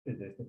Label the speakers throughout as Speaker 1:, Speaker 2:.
Speaker 1: Desde este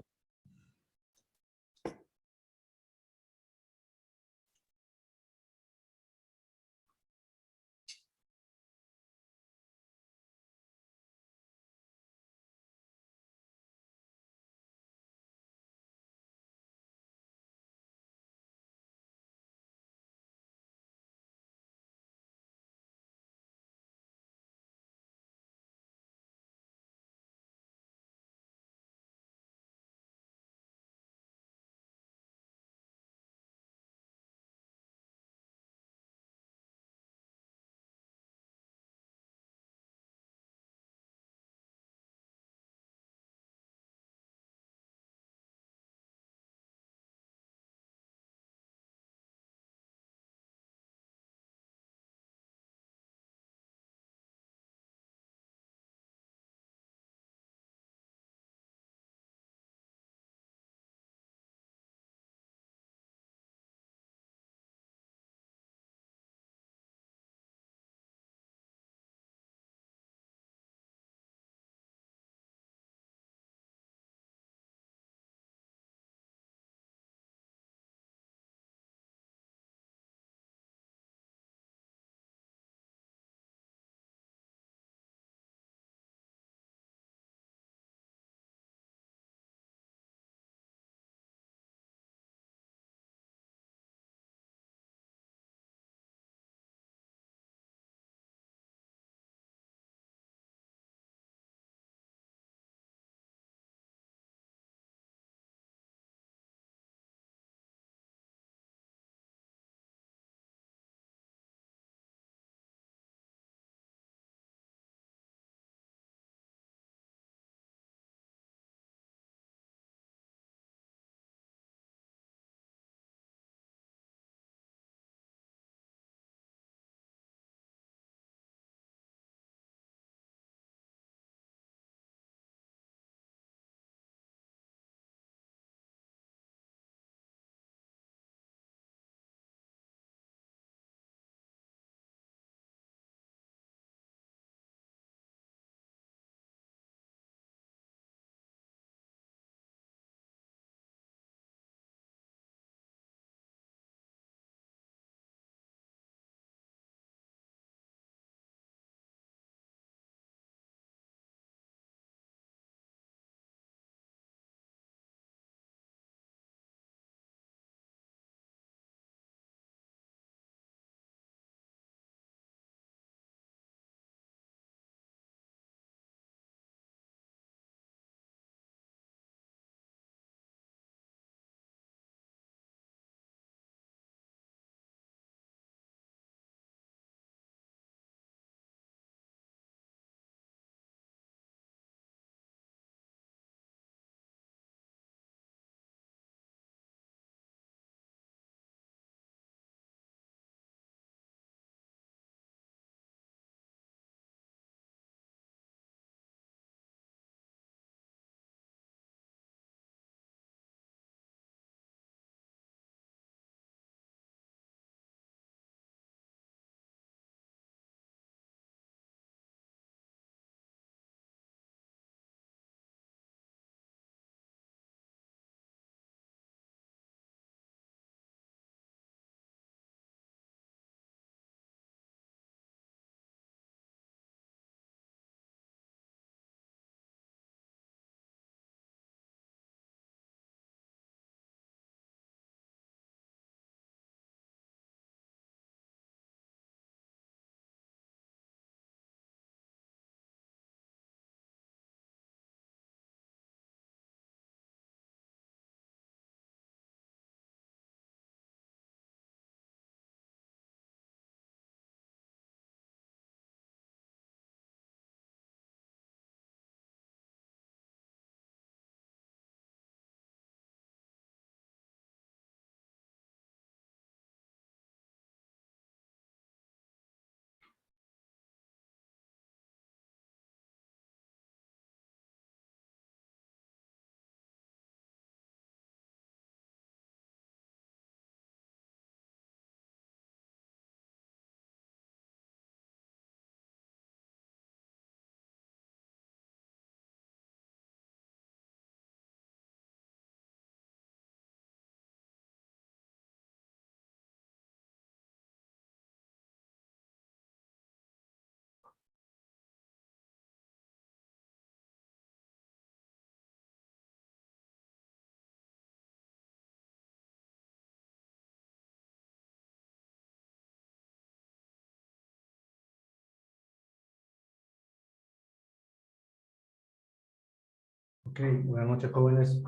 Speaker 1: Ok, buenas noches, jóvenes.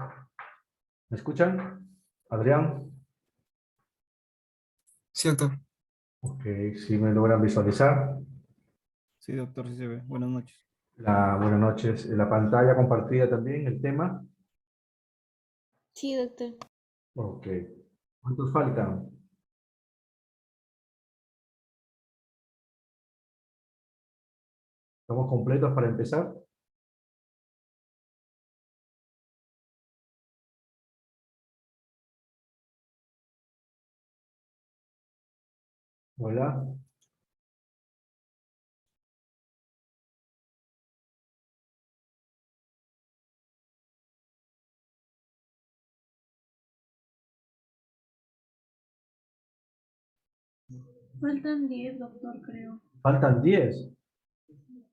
Speaker 1: ¿Me escuchan? Adrián.
Speaker 2: Sí, doctor.
Speaker 1: Ok, si me logran visualizar.
Speaker 2: Sí, doctor, sí se ve. Buenas noches.
Speaker 1: Buenas noches. La pantalla compartida también, el tema.
Speaker 3: Sí, doctor.
Speaker 1: Ok. ¿Cuántos faltan? ¿Estamos completos para empezar? Hola.
Speaker 3: Faltan 10, doctor, creo.
Speaker 1: Faltan 10.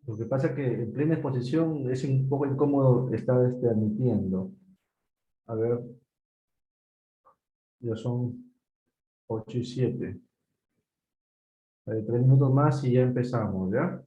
Speaker 1: Lo que pasa es que en plena exposición es un poco incómodo estar admitiendo. A ver, ya son 8 y 7. 3 minutos más y ya empezamos, ¿ya?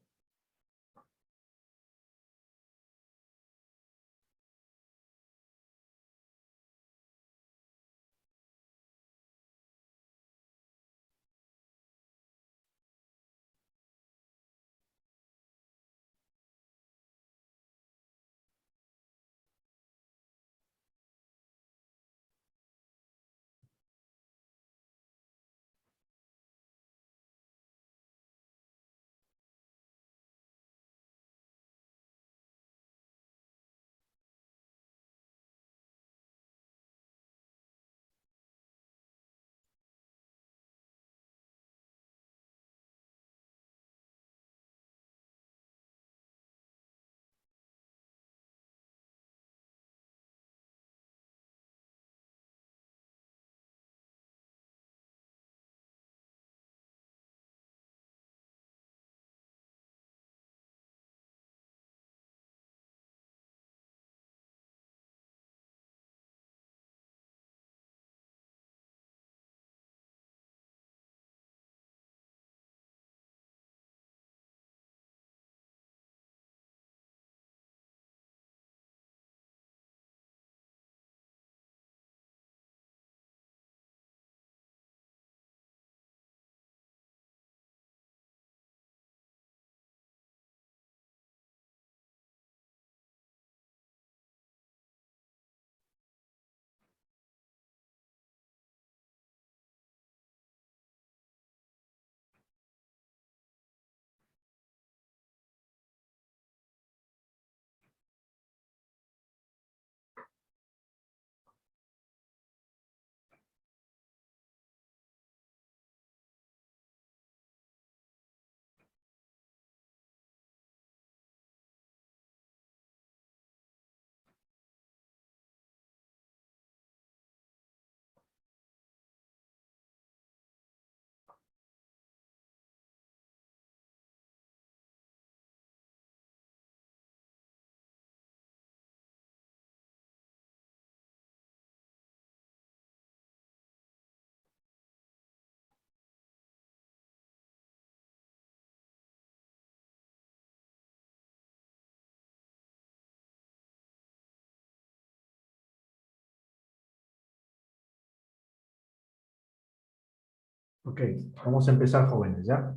Speaker 1: Ok, vamos a empezar, jóvenes, ¿ya?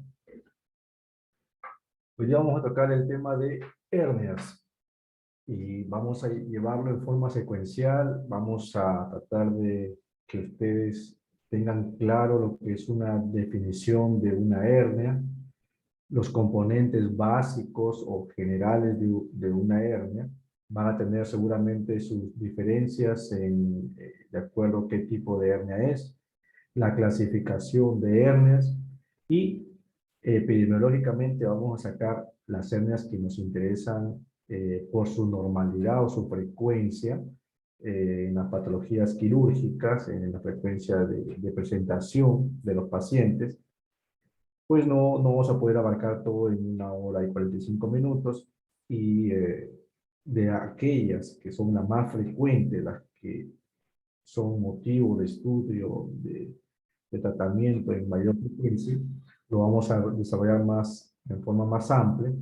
Speaker 1: Hoy día vamos a tocar el tema de hernias y vamos a llevarlo en forma secuencial. Vamos a tratar de que ustedes tengan claro lo que es una definición de una hernia, los componentes básicos o generales de una hernia. Van a tener seguramente sus diferencias de acuerdo a qué tipo de hernia es, la clasificación de hernias y epidemiológicamente vamos a sacar las hernias que nos interesan por su normalidad o su frecuencia en las patologías quirúrgicas, en la frecuencia de presentación de los pacientes. Pues no vamos a poder abarcar todo en 1 hora y 45 minutos y de aquellas que son las más frecuentes, las que son motivo de estudio, de tratamiento en mayor frecuencia, lo vamos a desarrollar más, en forma más amplia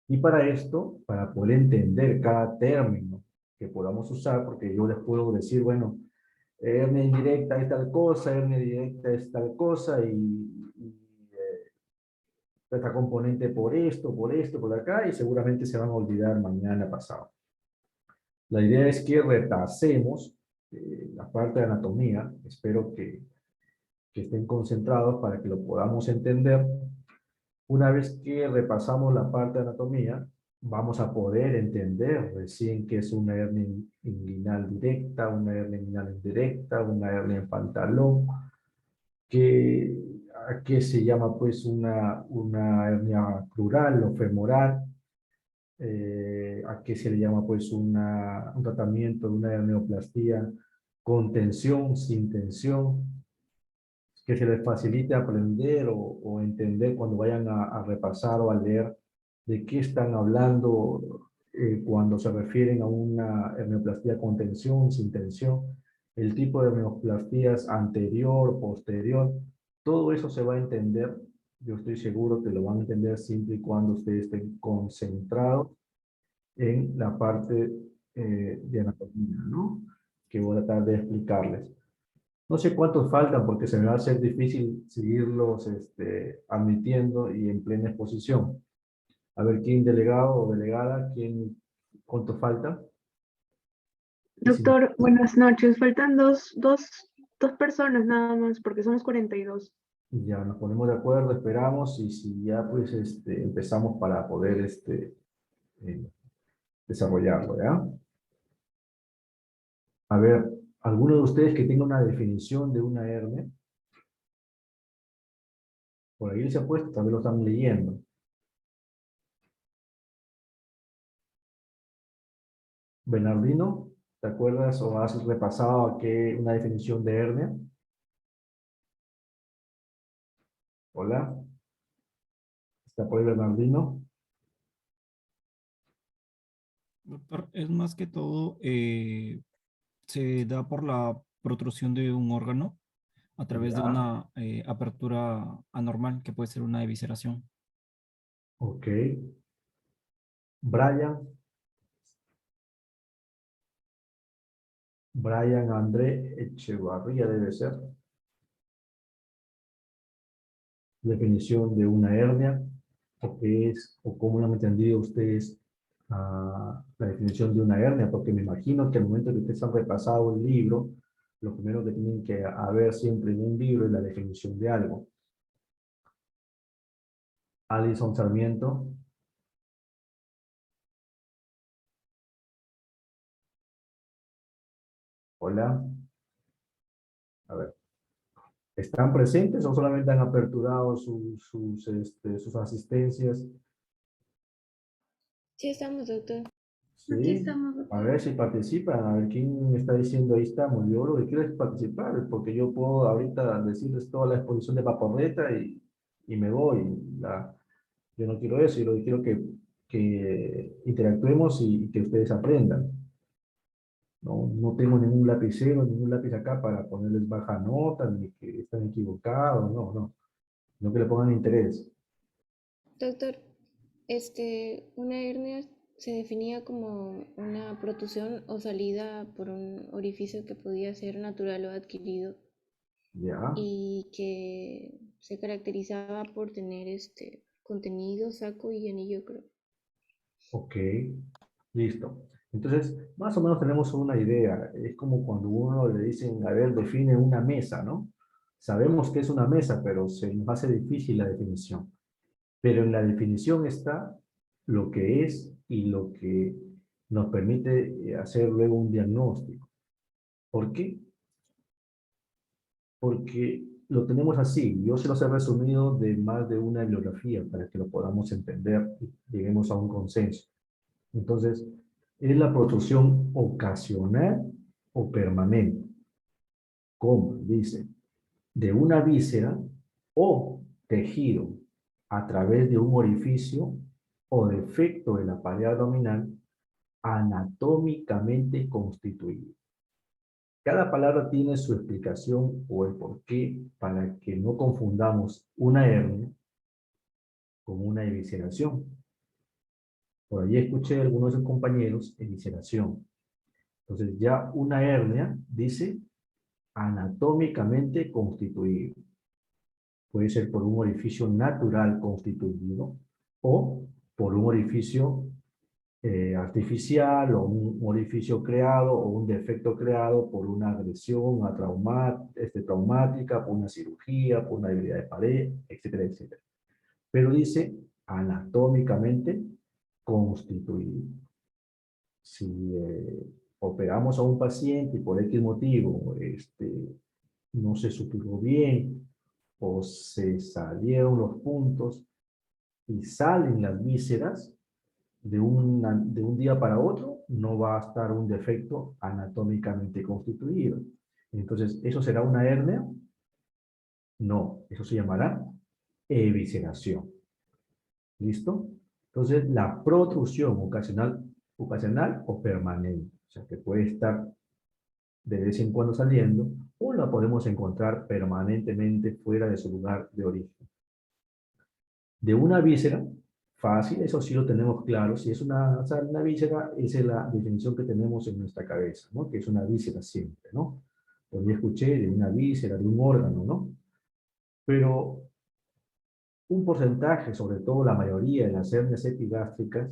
Speaker 1: Y para esto, para poder entender cada término que podamos usar, porque yo les puedo decir, bueno, hernia indirecta es tal cosa, hernia directa es tal cosa, esta componente por esto, por acá, y seguramente se van a olvidar mañana pasado. La idea es que repasemos la parte de anatomía. Espero que estén concentrados para que lo podamos entender. Una vez que repasamos la parte de anatomía, vamos a poder entender recién qué es una hernia inguinal directa, una hernia inguinal indirecta, una hernia en pantalón, a qué se llama pues una hernia crural o femoral, a qué se le llama pues un tratamiento de una hernioplastia con tensión, sin tensión, que se les facilite aprender o entender cuando vayan a repasar o a leer de qué están hablando cuando se refieren a una hernioplastia con tensión, sin tensión, el tipo de hernioplastías anterior, posterior, todo eso se va a entender. Yo estoy seguro que lo van a entender siempre y cuando ustedes estén concentrados en la parte de anatomía, ¿no? Que voy a tratar de explicarles. No sé cuántos faltan porque se me va a hacer difícil seguirlos admitiendo y en plena exposición. A ver quién delegado o delegada, cuánto falta. Y si
Speaker 4: Doctor, buenas noches. Faltan dos personas nada más, porque somos 42.
Speaker 1: ya nos ponemos de acuerdo, esperamos y si ya pues empezamos para poder eh, desarrollarlo, ¿ya? A ver, ¿alguno de ustedes que tenga una definición de una hernia? Por ahí se ha puesto, tal vez lo están leyendo. Bernardino, ¿te acuerdas o has repasado una definición de hernia? Hola, ¿está por ahí Bernardino?
Speaker 2: Doctor, es más que todo, se da por la protrusión de un órgano a través de
Speaker 1: Ya,
Speaker 2: una apertura anormal, que puede ser una evisceración.
Speaker 1: ok. Brian, Brian André Echevarría debe ser. Definición de una hernia, o qué es, o cómo lo han entendido ustedes la definición de una hernia, porque me imagino que al momento que ustedes han repasado el libro, lo primero que tienen que haber siempre en un libro es la definición de algo. Alison Sarmiento. Hola. A ver. ¿Están presentes o solamente han aperturado sus asistencias?
Speaker 3: Sí estamos, doctor.
Speaker 1: Sí.
Speaker 3: Aquí estamos,
Speaker 1: A
Speaker 3: doctor.
Speaker 1: ver si participan, a ver quién está diciendo ahí estamos. Yo lo que quiero es participar, porque yo puedo ahorita decirles toda la exposición de Paporreta y me voy. Yo no quiero eso, yo lo que quiero que interactuemos y que ustedes aprendan. No tengo ningún lapicero, ningún lápiz acá para ponerles baja nota, ni que están equivocados, no que le pongan interés.
Speaker 3: Doctor, una hernia se definía como una protrusión o salida por un orificio que podía ser natural o adquirido
Speaker 1: Ya,
Speaker 3: y que se caracterizaba por tener contenido, saco y anillo, creo.
Speaker 1: ok, listo. Entonces, más o menos tenemos una idea. Es como cuando uno le dicen, a ver, define una mesa, ¿no? Sabemos que es una mesa, pero se nos hace difícil la definición. Pero en la definición está lo que es y lo que nos permite hacer luego un diagnóstico. ¿Por qué? Porque lo tenemos así. Yo se los he resumido de más de una bibliografía para que lo podamos entender y lleguemos a un consenso. Entonces, es la protrusión ocasional o permanente, como dice, de una víscera o tejido a través de un orificio o defecto de la pared abdominal anatómicamente constituido. Cada palabra tiene su explicación o el porqué para que no confundamos una hernia con una evisceración. Por ahí escuché a algunos de sus compañeros evisceración. Entonces ya una hernia dice anatómicamente constituido. Puede ser por un orificio natural constituido o por un orificio artificial o un orificio creado o un defecto creado por una agresión una traumática, por una cirugía, por una debilidad de pared, etcétera, etcétera. Pero dice anatómicamente constituido. Si operamos a un paciente y por X motivo no se suturó bien o se salieron los puntos y salen las vísceras, de un día para otro no va a estar un defecto anatómicamente constituido. Entonces, ¿eso será una hernia? No, eso se llamará evisceración. ¿Listo? Entonces, la protrusión ocasional o permanente, o sea, que puede estar de vez en cuando saliendo, o la podemos encontrar permanentemente fuera de su lugar de origen. De una víscera, fácil, eso sí lo tenemos claro. Si es o sea, una víscera, esa es la definición que tenemos en nuestra cabeza, ¿no? Que es una víscera siempre, ¿no? Pues ya escuché de una víscera, de un órgano, ¿no? Pero un porcentaje, sobre todo la mayoría de las hernias epigástricas,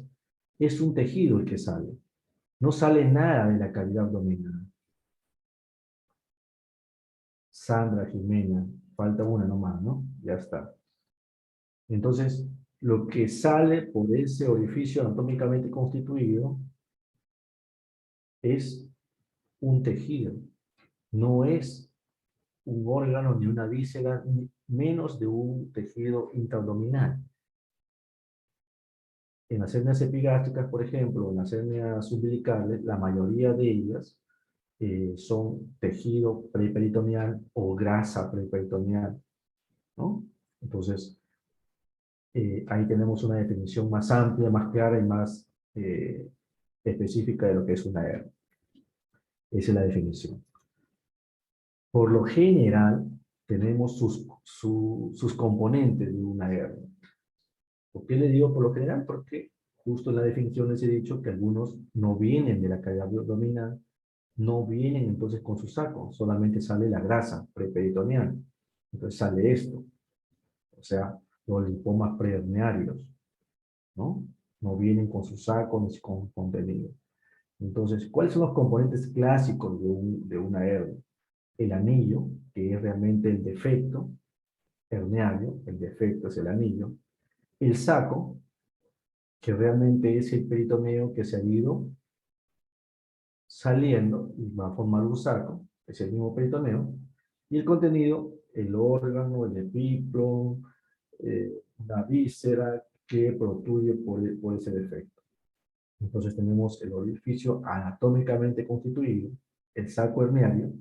Speaker 1: es un tejido el que sale. No sale nada de la cavidad abdominal. Sandra, Jimena, falta una nomás, ¿no? Ya está. Entonces, lo que sale por ese orificio anatómicamente constituido es un tejido, no es un órgano ni una víscera, ni menos de un tejido intraabdominal. En las hernias epigástricas, por ejemplo, en las hernias umbilicales, la mayoría de ellas son tejido preperitoneal o grasa preperitoneal, ¿no? Entonces, ahí tenemos una definición más amplia, más clara y más específica de lo que es una hernia. Esa es la definición. Por lo general, tenemos sus componentes de una hernia. ¿Por qué le digo por lo general? Porque justo en la definición les he dicho que algunos no vienen de la cavidad abdominal, no vienen entonces con su saco, solamente sale la grasa preperitoneal. Entonces sale esto, o sea, los linfomas preherniarios, ¿no? No vienen con su saco ni con contenido. Entonces, ¿cuáles son los componentes clásicos de una hernia? El anillo, que es realmente el defecto herniario, el defecto es el anillo. El saco, que realmente es el peritoneo que se ha ido saliendo y va a formar un saco, es el mismo peritoneo. Y el contenido, el órgano, el epíplon, una víscera que protruye por ese defecto. Entonces tenemos el orificio anatómicamente constituido, el saco herniario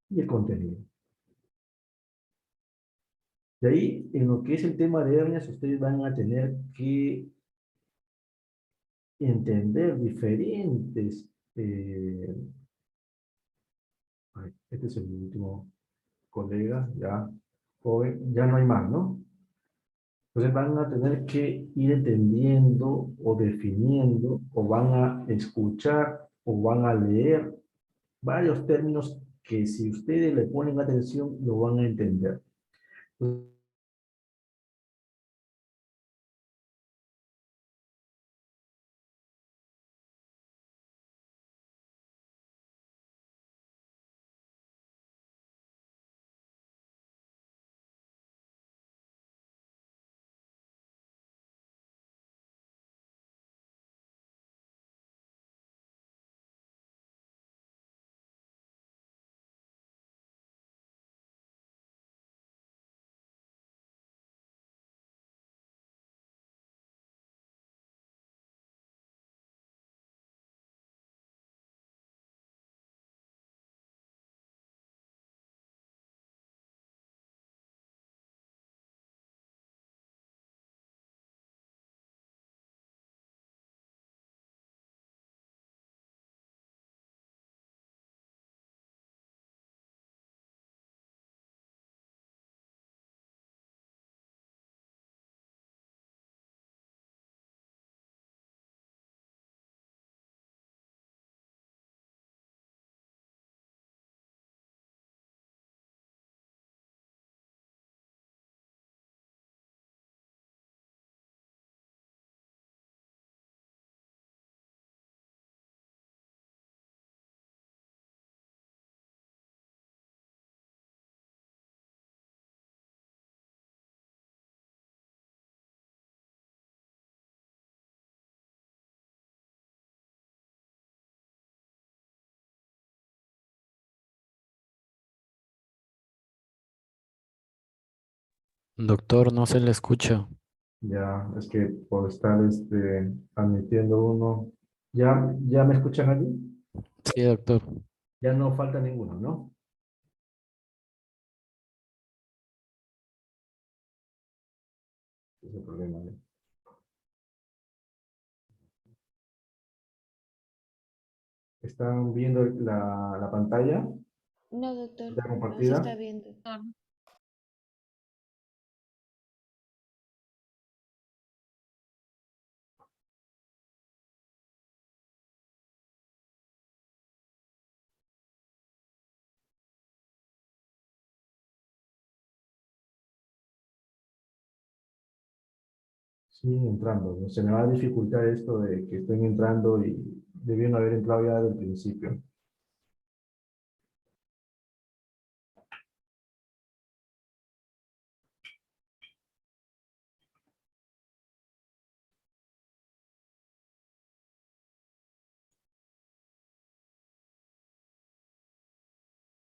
Speaker 1: y el contenido. De ahí, en lo que es el tema de hernias, ustedes van a tener que entender diferentes... este es el último colega, ya joven, ya no hay más, ¿no? Entonces van a tener que ir entendiendo o definiendo o van a escuchar o van a leer varios términos que si ustedes le ponen atención lo van a entender. Entonces,
Speaker 5: Doctor, no se le escucha.
Speaker 1: Ya, es que por estar admitiendo uno, ¿ya me escuchan allí?
Speaker 5: Sí, doctor.
Speaker 1: Ya no falta ninguno, ¿no? Ese es el problema, ¿no? ¿Están viendo la pantalla?
Speaker 3: No, doctor,
Speaker 1: ¿Está
Speaker 3: no se
Speaker 1: compartida?
Speaker 3: está viendo.
Speaker 1: Siguen entrando, ¿no? Se me va a dificultar esto de que estén entrando y debieron haber entrado ya desde el principio.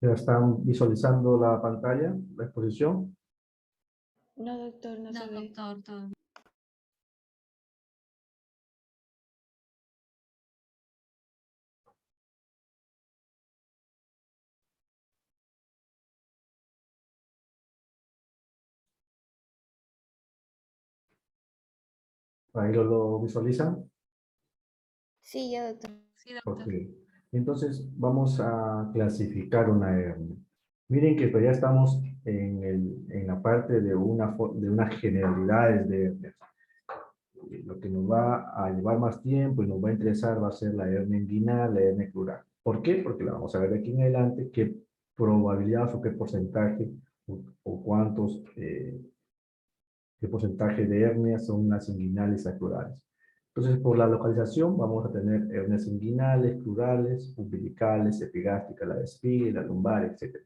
Speaker 1: ¿Ya están visualizando la pantalla, la exposición?
Speaker 3: No, doctor, no se ve.
Speaker 1: Ahí lo visualizan.
Speaker 3: Sí, ya, doctor.
Speaker 1: Ok. Entonces vamos a clasificar una hernia. Miren que todavía estamos en la parte de unas generalidades de hernias. Lo que nos va a llevar más tiempo y nos va a interesar va a ser la hernia inguinal, la hernia crural. ¿Por qué? Porque la vamos a ver de aquí en adelante qué probabilidad o qué porcentaje o cuántos, qué porcentaje de hernias son las inguinales y crurales. Entonces, por la localización vamos a tener hernias inguinales, crurales, umbilicales, epigástricas, la de espiga, la lumbar, etc.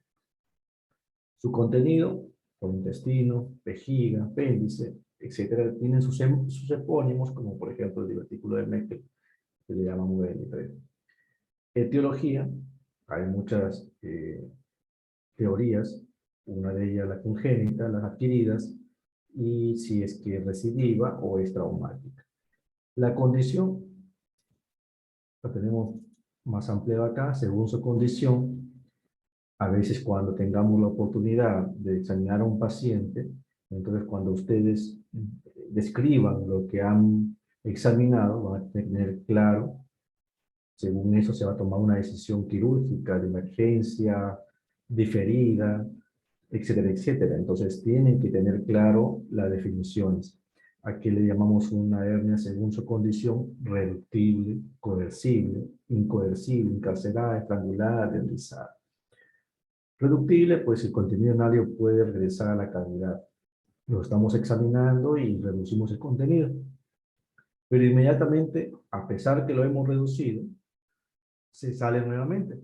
Speaker 1: Su contenido, por intestino, vejiga, apéndice, etcétera, tienen sus epónimos, como por ejemplo el divertículo de Meckel, que le llamamos VN3. Etiología, hay muchas teorías, una de ellas la congénita, las adquiridas, y si es que es recidiva o es traumática. La condición, la tenemos más ampliada acá, según su condición. A veces cuando tengamos la oportunidad de examinar a un paciente, entonces cuando ustedes describan lo que han examinado, van a tener claro, según eso se va a tomar una decisión quirúrgica de emergencia, diferida, etcétera, etcétera. Entonces tienen que tener claro las definiciones. Aquí le llamamos una hernia según su condición: reductible, coercible, incoercible, encarcelada, estrangulada, deslizada. Reductible, pues el contenido análico puede regresar a la cavidad. Lo estamos examinando y reducimos el contenido. Pero inmediatamente, a pesar que lo hemos reducido, se sale nuevamente.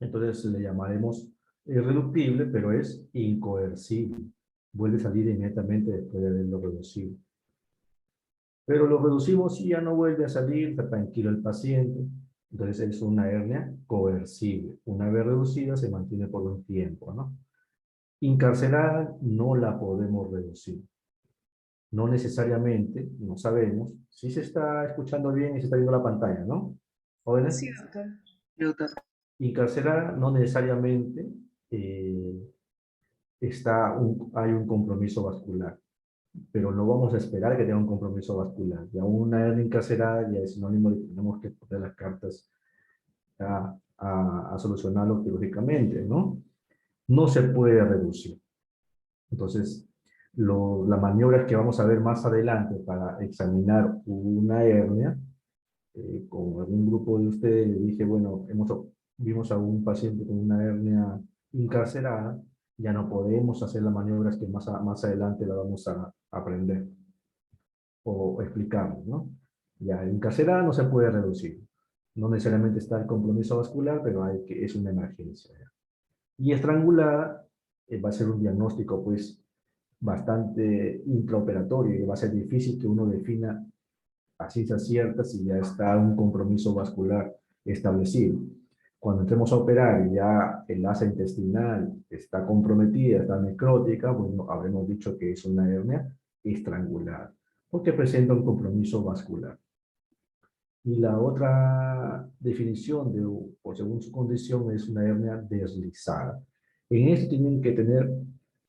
Speaker 1: Entonces le llamaremos reductible, pero es incoercible. Vuelve a salir inmediatamente después de haberlo reducido. Pero lo reducimos y ya no vuelve a salir, está tranquilo el paciente. Entonces es una hernia coercible. Una vez reducida se mantiene por un tiempo, ¿no? Incarcerada no la podemos reducir. No necesariamente, no sabemos. Si se está escuchando bien y se está viendo la pantalla, ¿no? ¿Jóvenes?
Speaker 4: Sí, doctor.
Speaker 1: Incarcerada no necesariamente hay un compromiso vascular, pero no vamos a esperar que tenga un compromiso vascular. Ya una hernia incarcerada ya es sinónimo de que tenemos que poner las cartas a solucionarlo quirúrgicamente, ¿no? No se puede reducir. Entonces, las maniobras que vamos a ver más adelante para examinar una hernia, con algún grupo de ustedes le dije, bueno, vimos a un paciente con una hernia incarcerada, ya no podemos hacer las maniobras que más adelante la vamos a aprender o explicarnos, ¿no? Ya encarcerada no se puede reducir. No necesariamente está el compromiso vascular, pero es una emergencia. ¿Ya? Y estrangulada va a ser un diagnóstico, pues, bastante intraoperatorio y va a ser difícil que uno defina a ciencia cierta si ya está un compromiso vascular establecido. Cuando entremos a operar y ya el asa intestinal está comprometida, está necrótica, bueno, habremos dicho que es una hernia estrangular, porque presenta un compromiso vascular. Y la otra definición, o según su condición, es una hernia deslizada. En esto tienen que tener,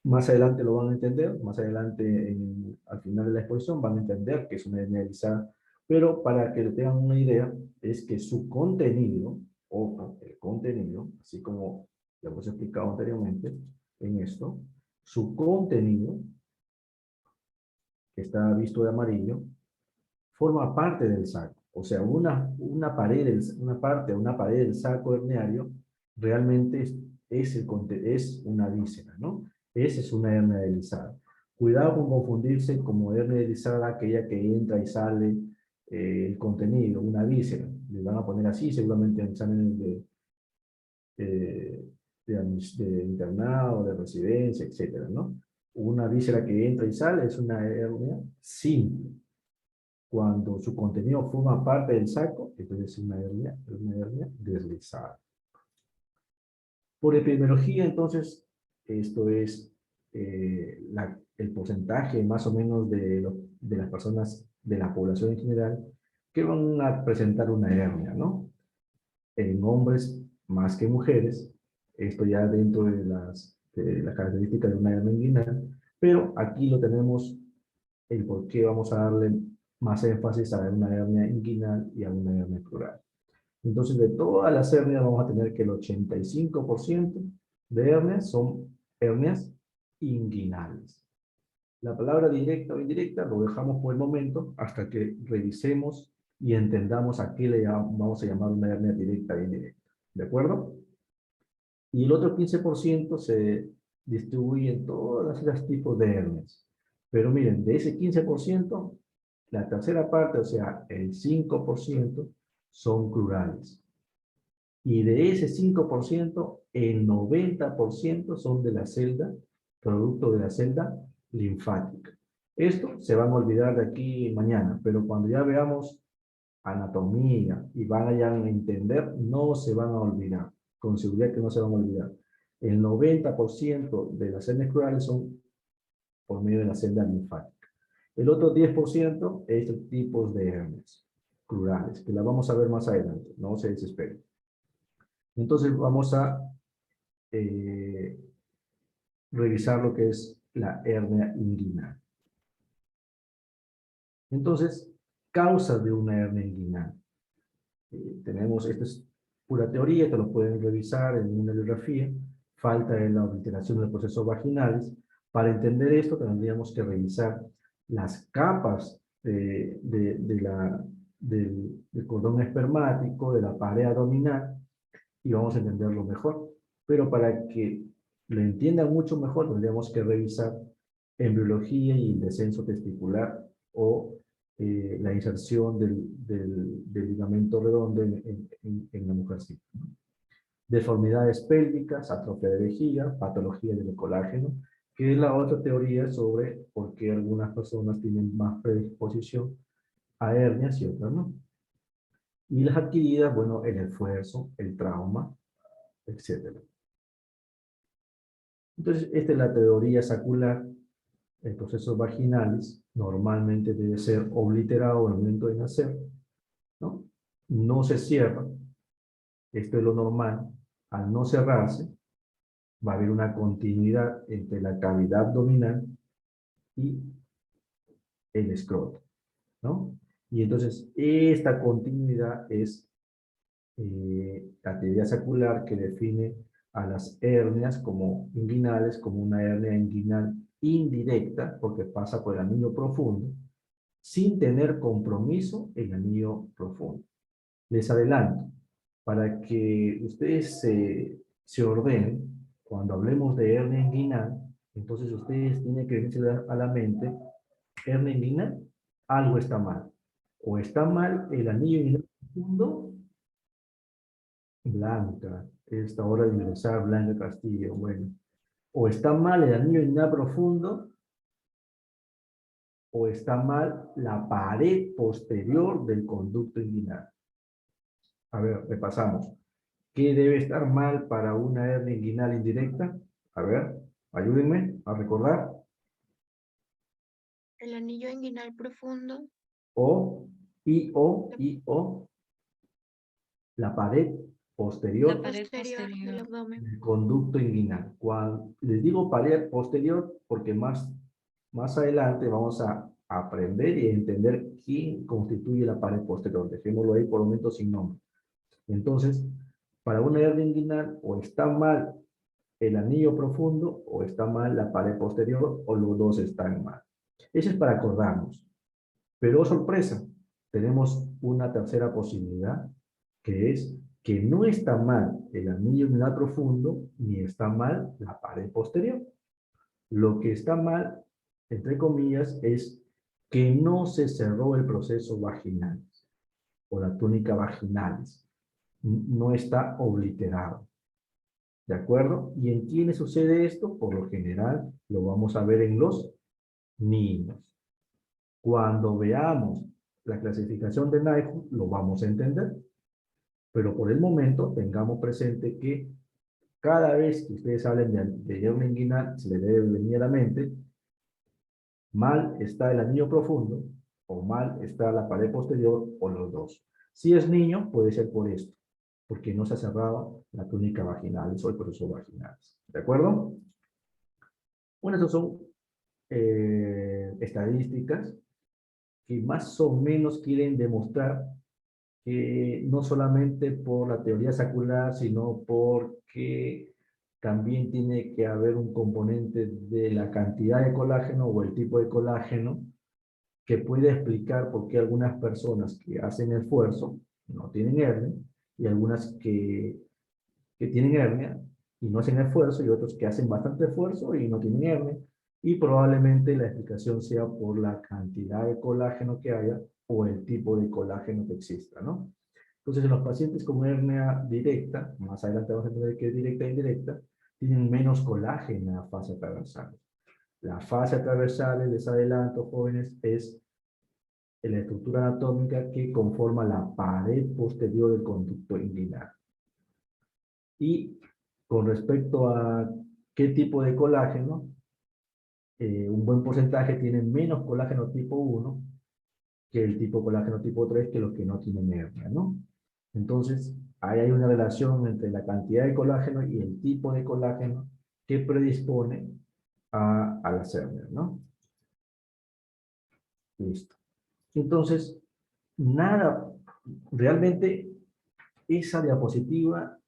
Speaker 1: más adelante lo van a entender, más adelante al final de la exposición van a entender que es una hernia deslizada, pero para que tengan una idea, es que su contenido, ojo, el contenido, así como lo hemos explicado anteriormente en esto, su contenido, que está visto de amarillo, forma parte del saco. O sea, una pared del saco herniario realmente es una víscera, ¿no? Esa es una hernia deslizada. Cuidado con confundirse como hernia deslizada aquella que entra y sale el contenido, una víscera. Le van a poner así, seguramente en exámenes de internado, de residencia, etcétera, ¿no? Una víscera que entra y sale es una hernia simple. Cuando su contenido forma parte del saco, entonces es una hernia deslizada. Por epidemiología, entonces, esto es el porcentaje más o menos de las personas de la población en general que van a presentar una hernia, ¿no? En hombres más que mujeres, esto ya dentro de las características de una hernia inguinal, pero aquí lo tenemos el por qué vamos a darle más énfasis a una hernia inguinal y a una hernia crural. Entonces, de todas las hernias vamos a tener que el 85% de hernias son hernias inguinales. La palabra directa o indirecta lo dejamos por el momento hasta que revisemos y entendamos a qué le vamos a llamar una hernia directa e indirecta. ¿De acuerdo? Y el otro 15% se distribuye en todos los tipos de hernias. Pero miren, de ese 15%, la tercera parte, o sea, el 5%, son crurales. Y de ese 5%, el 90% son de la celda, producto de la celda linfática. Esto se van a olvidar de aquí mañana, pero cuando ya veamos anatomía y vayan a entender, no se van a olvidar. Con seguridad que no se van a olvidar. El 90% de las hernias crurales son por medio de la celda linfática. El otro 10% es tipos de hernias crurales, que la vamos a ver más adelante, no se desesperen. Entonces vamos a revisar lo que es la hernia inguinal. Entonces, causas de una hernia inguinal. Tenemos, esto es pura teoría, que lo pueden revisar en una bibliografía. Falta de la obliteración de los procesos vaginales. Para entender esto, tendríamos que revisar las capas del cordón espermático, de la pared abdominal, y vamos a entenderlo mejor. Pero para que lo entiendan mucho mejor, tendríamos que revisar embriología y el descenso testicular o la inserción del ligamento redondo en la mujercita. Deformidades pélvicas, atrofia de vejiga, patología del colágeno, que es la otra teoría sobre por qué algunas personas tienen más predisposición a hernias y otras no. Y las adquiridas, bueno, el esfuerzo, el trauma, etc. Entonces, esta es la teoría sacular. El proceso vaginales normalmente debe ser obliterado al momento de nacer, ¿no? No se cierra, esto es lo normal. Al no cerrarse, va a haber una continuidad entre la cavidad abdominal y el escroto, ¿no? Y entonces, esta continuidad es la teoría sacular que define a las hernias como inguinales, como una hernia inguinal indirecta, porque pasa por el anillo profundo, sin tener compromiso en el anillo profundo. Les adelanto, para que ustedes se ordenen, cuando hablemos de hernia inguinal, entonces ustedes tienen que venirse a la mente, hernia inguinal, algo está mal. O está mal el anillo inguinal profundo. Blanca, esta hora de ingresar, Blanca Castillo, bueno. O está mal el anillo inguinal profundo, o está mal la pared posterior del conducto inguinal. A ver, repasamos. ¿Qué debe estar mal para una hernia inguinal indirecta? A ver, ayúdenme a recordar.
Speaker 6: El anillo inguinal profundo,
Speaker 1: O, I-O, la pared posterior
Speaker 6: posterior del abdomen.
Speaker 1: del conducto inguinal. Cuando les digo pared posterior porque más adelante vamos a aprender y entender quién constituye la pared posterior. Dejémoslo ahí por un momento sin nombre. Entonces, para una hernia inguinal, o está mal el anillo profundo, o está mal la pared posterior, o los dos están mal. Eso es para acordarnos. Pero, oh sorpresa, tenemos una tercera posibilidad, que es que no está mal el anillo inguinal profundo, ni está mal la pared posterior. Lo que está mal, entre comillas, es que no se cerró el proceso vaginal, o la túnica vaginalis. No está obliterado. ¿De acuerdo? ¿Y en quiénes sucede esto? Por lo general, lo vamos a ver en los niños. Cuando veamos la clasificación de Nyquist, lo vamos a entender. Pero por el momento, tengamos presente que cada vez que ustedes hablen de hernia inguinal, se les debe venir a la mente, mal está el anillo profundo, o mal está la pared posterior, o los dos. Si es niño, puede ser por esto, porque no se ha cerrado la túnica vaginal o el proceso vaginal. ¿De acuerdo? Bueno, esas son estadísticas que más o menos quieren demostrar que no solamente por la teoría sacular, sino porque también tiene que haber un componente de la cantidad de colágeno o el tipo de colágeno que puede explicar por qué algunas personas que hacen esfuerzo no tienen hernia, y algunas que tienen hernia y no hacen esfuerzo, y otros que hacen bastante esfuerzo y no tienen hernia, y probablemente la explicación sea por la cantidad de colágeno que haya o el tipo de colágeno que exista, ¿no? Entonces, en los pacientes con hernia directa, más adelante vamos a entender que es directa e indirecta, tienen menos colágeno en la fase transversal. La fase transversal, les adelanto, jóvenes, es la estructura anatómica que conforma la pared posterior del conducto inguinal. Y con respecto a qué tipo de colágeno, un buen porcentaje tiene menos colágeno tipo 1 que el tipo colágeno tipo 3, que los que no tienen hernia, ¿no? Entonces, ahí hay una relación entre la cantidad de colágeno y el tipo de colágeno que predispone a las hernias, ¿no? Listo. Entonces, nada, realmente esa diapositiva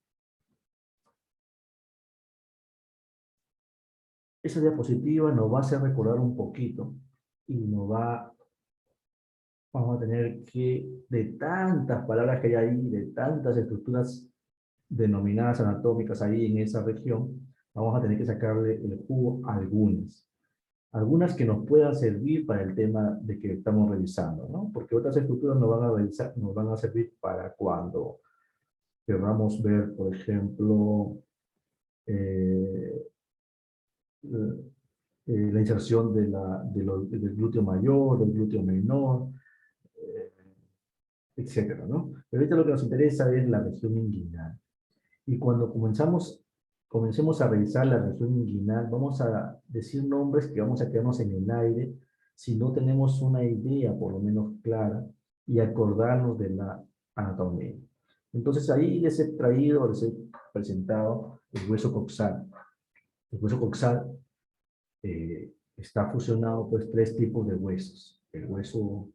Speaker 1: nos va a hacer recordar un poquito y vamos a tener que, de tantas palabras que hay ahí, de tantas estructuras denominadas anatómicas ahí en esa región, vamos a tener que sacarle el jugo a algunas que nos puedan servir para el tema de que estamos revisando, ¿no? Porque otras estructuras nos van a servir para cuando queramos ver, por ejemplo, la inserción del glúteo mayor, del glúteo menor, etcétera, ¿no? Pero ahorita lo que nos interesa es la región inguinal. Y cuando comencemos a revisar la región inguinal, vamos a decir nombres que vamos a quedarnos en el aire si no tenemos una idea por lo menos clara y acordarnos de la anatomía. Entonces ahí les he presentado el hueso coxal. El hueso coxal está fusionado pues tres tipos de huesos. El hueso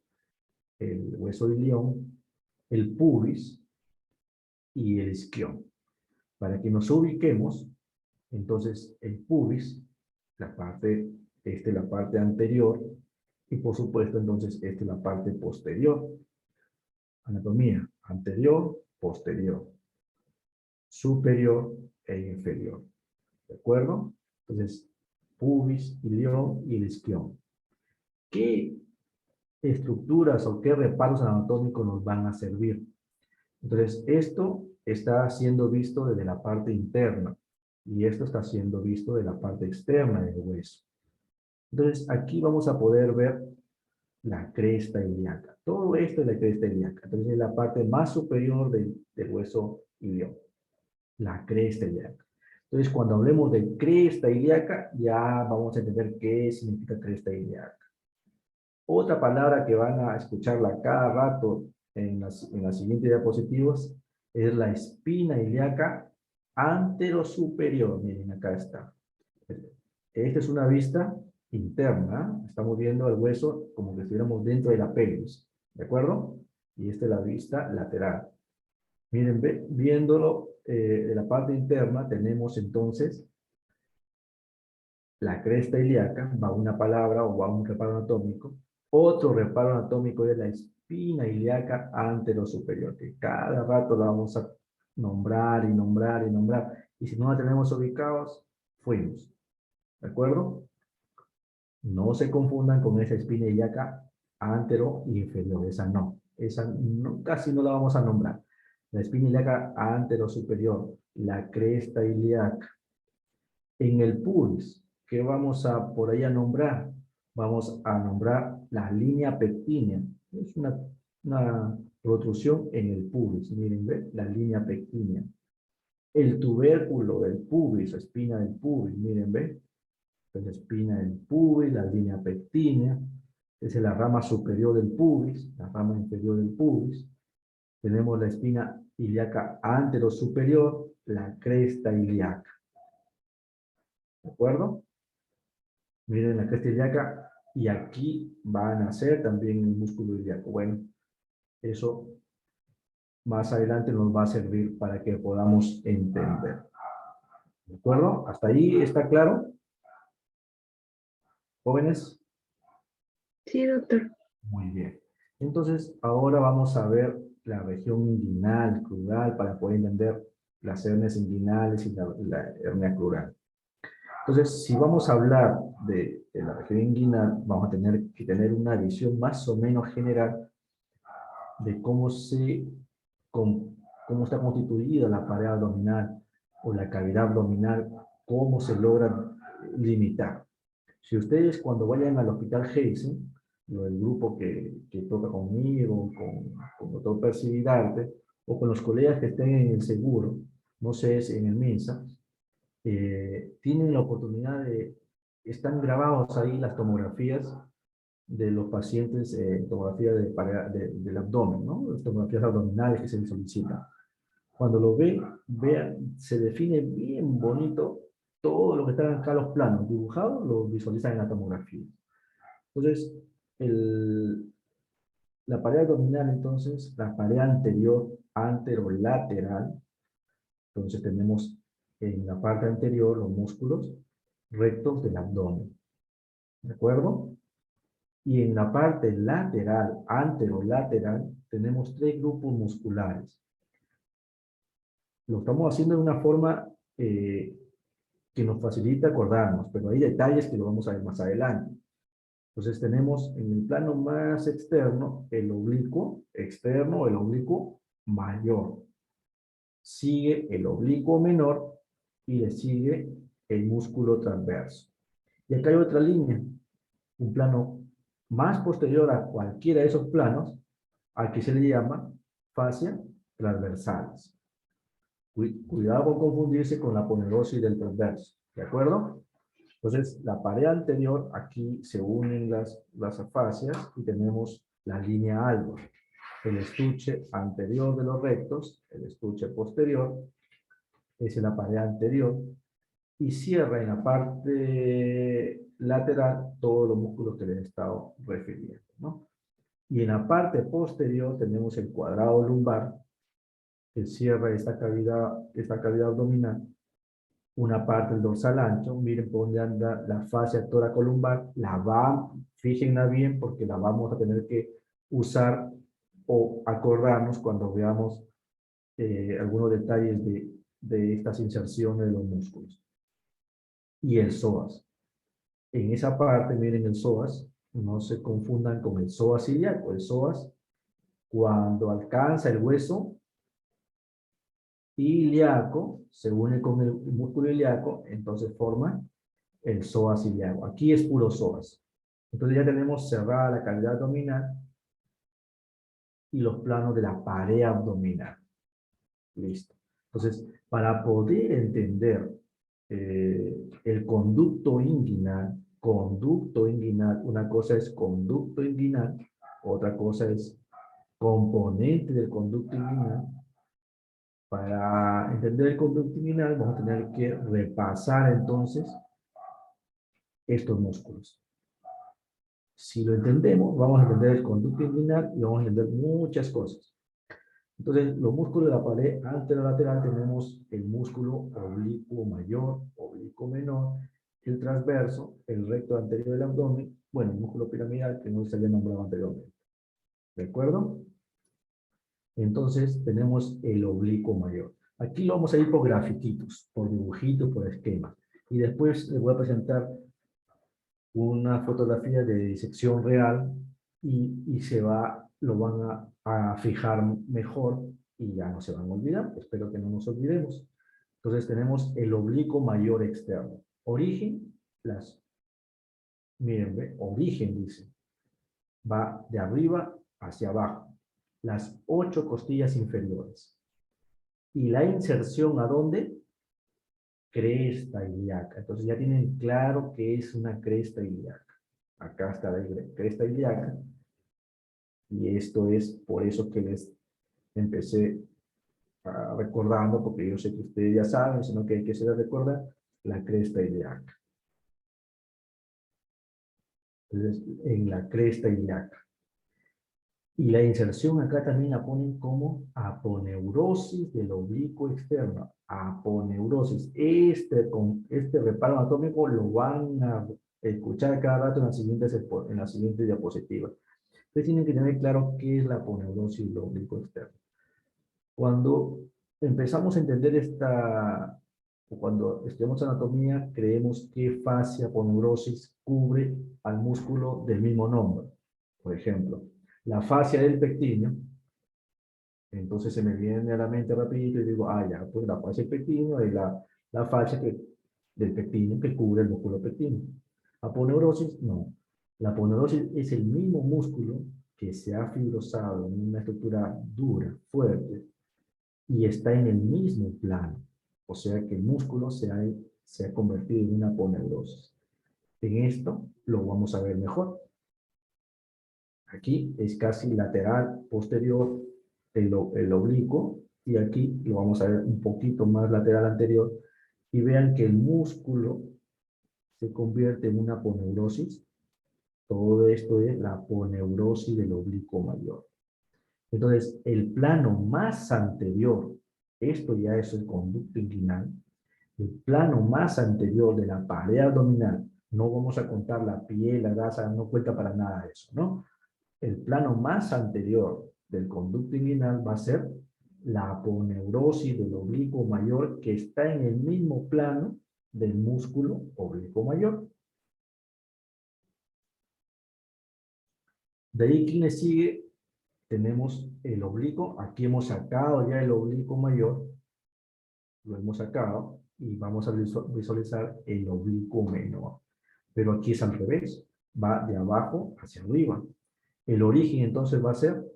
Speaker 1: ilión, el pubis y el isquión. Para que nos ubiquemos, entonces el pubis, la parte anterior, y por supuesto entonces esta es la parte posterior. Anatomía: anterior, posterior, superior e inferior. ¿De acuerdo? Entonces, pubis, ilión y el isquión. ¿Qué estructuras o qué reparos anatómicos nos van a servir? Entonces, esto está siendo visto desde la parte interna y esto está siendo visto de la parte externa del hueso. Entonces, aquí vamos a poder ver la cresta ilíaca. Todo esto es la cresta ilíaca. Entonces, es la parte más superior del hueso ilión. la cresta ilíaca. Entonces, cuando hablemos de cresta ilíaca, ya vamos a entender qué significa cresta ilíaca. Otra palabra que van a escucharla cada rato en las siguientes diapositivas es la espina ilíaca anterosuperior. Miren, acá está. Esta es una vista interna. Estamos viendo el hueso como que estuviéramos dentro de la pelvis. ¿De acuerdo? Y esta es la vista lateral. Miren, viéndolo de la parte interna, tenemos entonces la cresta ilíaca, va una palabra o va un reparo anatómico. Otro reparo anatómico es la espina ilíaca anterosuperior, que cada rato la vamos a nombrar y nombrar y nombrar. Y si no la tenemos ubicados, fuimos. ¿De acuerdo? No se confundan con esa espina ilíaca antero inferior, esa no. Esa no, casi no la vamos a nombrar. La espina ilíaca anterosuperior, la cresta ilíaca. En el pubis, ¿qué vamos a por ahí a nombrar? Vamos a nombrar la línea pectínea. Es una protrusión en el pubis. Miren, ¿ve? La línea pectínea. El tubérculo del pubis, la espina del pubis, miren, ¿ve? La espina del pubis, la línea pectínea. Esa es la rama superior del pubis, la rama inferior del pubis. Tenemos la espina ilíaca anterosuperior, la cresta ilíaca. ¿De acuerdo? Miren la cresta ilíaca y aquí va a nacer también el músculo ilíaco. Bueno, eso más adelante nos va a servir para que podamos entender. ¿De acuerdo? ¿Hasta ahí está claro? ¿Jóvenes?
Speaker 4: Sí, doctor.
Speaker 1: Muy bien. Entonces, ahora vamos a ver la región inguinal, crural, para poder entender las hernias inguinales y la hernia crural. Entonces, si vamos a hablar de la región inguinal, vamos a tener que tener una visión más o menos general de cómo está constituida la pared abdominal o la cavidad abdominal, cómo se logra limitar. Si ustedes cuando vayan al hospital Heisen, el grupo que toca conmigo, con el doctor Percy Vidarte, o con los colegas que estén en el seguro, no sé si en el MINSA, tienen la oportunidad están grabados ahí las tomografías de los pacientes, tomografía del abdomen, ¿no? Las tomografías abdominales que se les solicitan. Cuando lo vean, se define bien bonito todo lo que están acá los planos dibujados, lo visualizan en la tomografía. Entonces, la pared abdominal, entonces, la pared anterior, anterolateral, entonces tenemos en la parte anterior los músculos rectos del abdomen. ¿De acuerdo? Y en la parte lateral, anterolateral, tenemos 3 grupos musculares. Lo estamos haciendo de una forma que nos facilita acordarnos, pero hay detalles que lo vamos a ver más adelante. Entonces tenemos en el plano más externo el oblicuo externo, el oblicuo mayor. Sigue el oblicuo menor y le sigue el músculo transverso. Y acá hay otra línea, un plano más posterior a cualquiera de esos planos, al que se le llama fascia transversales. Cuidado con confundirse con la aponeurositis del transverso, ¿de acuerdo? Entonces, la pared anterior, aquí se unen las fascias y tenemos la línea alba. El estuche anterior de los rectos, el estuche posterior, es en la pared anterior, y cierra en la parte lateral todos los músculos que les he estado refiriendo, ¿no? Y en la parte posterior tenemos el cuadrado lumbar, que cierra esta cavidad abdominal, una parte del dorsal ancho. Miren por dónde anda la fascia toracolumbar, fíjenla bien porque la vamos a tener que usar o acordarnos cuando veamos algunos detalles de estas inserciones de los músculos. Y el psoas. En esa parte, miren el psoas, no se confundan con el psoas ilíaco. El psoas, cuando alcanza el hueso ilíaco, se une con el músculo ilíaco, entonces forma el psoas ilíaco. Aquí es puro psoas. Entonces ya tenemos cerrada la cavidad abdominal y los planos de la pared abdominal. Listo. Entonces, para poder entender el conducto inguinal, una cosa es conducto inguinal, otra cosa es componente del conducto inguinal. Para entender el conducto inguinal vamos a tener que repasar entonces estos músculos. Si lo entendemos, vamos a entender el conducto inguinal y vamos a entender muchas cosas. Entonces, los músculos de la pared anterolateral tenemos el músculo oblicuo mayor, oblicuo menor, el transverso, el recto anterior del abdomen, bueno, el músculo piramidal que no se había nombrado anteriormente. ¿De acuerdo? Entonces, tenemos el oblicuo mayor. Aquí lo vamos a ir por grafiquitos, por dibujitos, por esquemas. Y después les voy a presentar una fotografía de disección real y lo van a fijar mejor y ya no se van a olvidar. Espero que no nos olvidemos. Entonces tenemos el oblicuo mayor externo. Origen, miren, ¿ve? Origen dice, va de arriba hacia abajo. Las 8 costillas inferiores. Y la inserción, ¿a dónde? Cresta ilíaca. Entonces ya tienen claro qué es una cresta ilíaca. Acá está la cresta ilíaca. Y esto es por eso que les empecé recordando, porque yo sé que ustedes ya saben, sino que hay que se les recuerda la cresta ilíaca. Entonces, en la cresta ilíaca. Y la inserción acá también la ponen como aponeurosis del oblicuo externo. Aponeurosis. Este reparo anatómico lo van a escuchar cada rato en la siguiente diapositiva. Ustedes tienen que tener claro qué es la aponeurosis del oblicuo externo. Cuando empezamos a entender cuando estudiamos anatomía, creemos que fascia aponeurosis cubre al músculo del mismo nombre. Por ejemplo, la fascia del pectíneo, entonces se me viene a la mente rapidito y digo, ya, pues la fascia del pectíneo es la fascia del pectíneo que cubre el músculo pectíneo. Aponeurosis, no. La aponeurosis es el mismo músculo que se ha fibrosado en una estructura dura, fuerte, y está en el mismo plano. O sea que el músculo se ha convertido en una aponeurosis. En esto lo vamos a ver mejor. Aquí es casi lateral posterior el oblicuo, y aquí lo vamos a ver un poquito más lateral anterior, y vean que el músculo se convierte en una aponeurosis. Todo esto es la aponeurosis del oblicuo mayor. Entonces, el plano más anterior, esto ya es el conducto inguinal, el plano más anterior de la pared abdominal, no vamos a contar la piel, la grasa, no cuenta para nada eso, ¿no? El plano más anterior del conducto inguinal va a ser la aponeurosis del oblicuo mayor, que está en el mismo plano del músculo oblicuo mayor. De ahí, ¿quién le sigue? Tenemos el oblicuo. Aquí hemos sacado ya el oblicuo mayor. Lo hemos sacado y vamos a visualizar el oblicuo menor. Pero aquí es al revés. Va de abajo hacia arriba. El origen entonces va a ser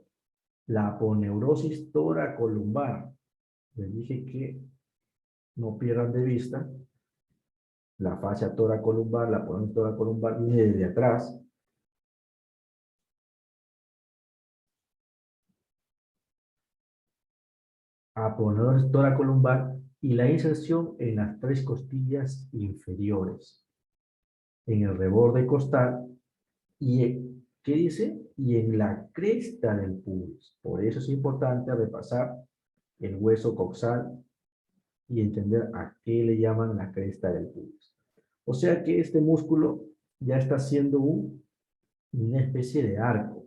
Speaker 1: la aponeurosis toracolumbar. Les dije que no pierdan de vista la fascia toracolumbar, la aponeurosis toracolumbar viene desde atrás. Aponeurosis toracolumbar y la inserción en las 3 costillas inferiores, en el reborde costal y, ¿qué dice? Y en la cresta del pubis. Por eso es importante repasar el hueso coxal y entender a qué le llaman la cresta del pubis. O sea que este músculo ya está haciendo una especie de arco.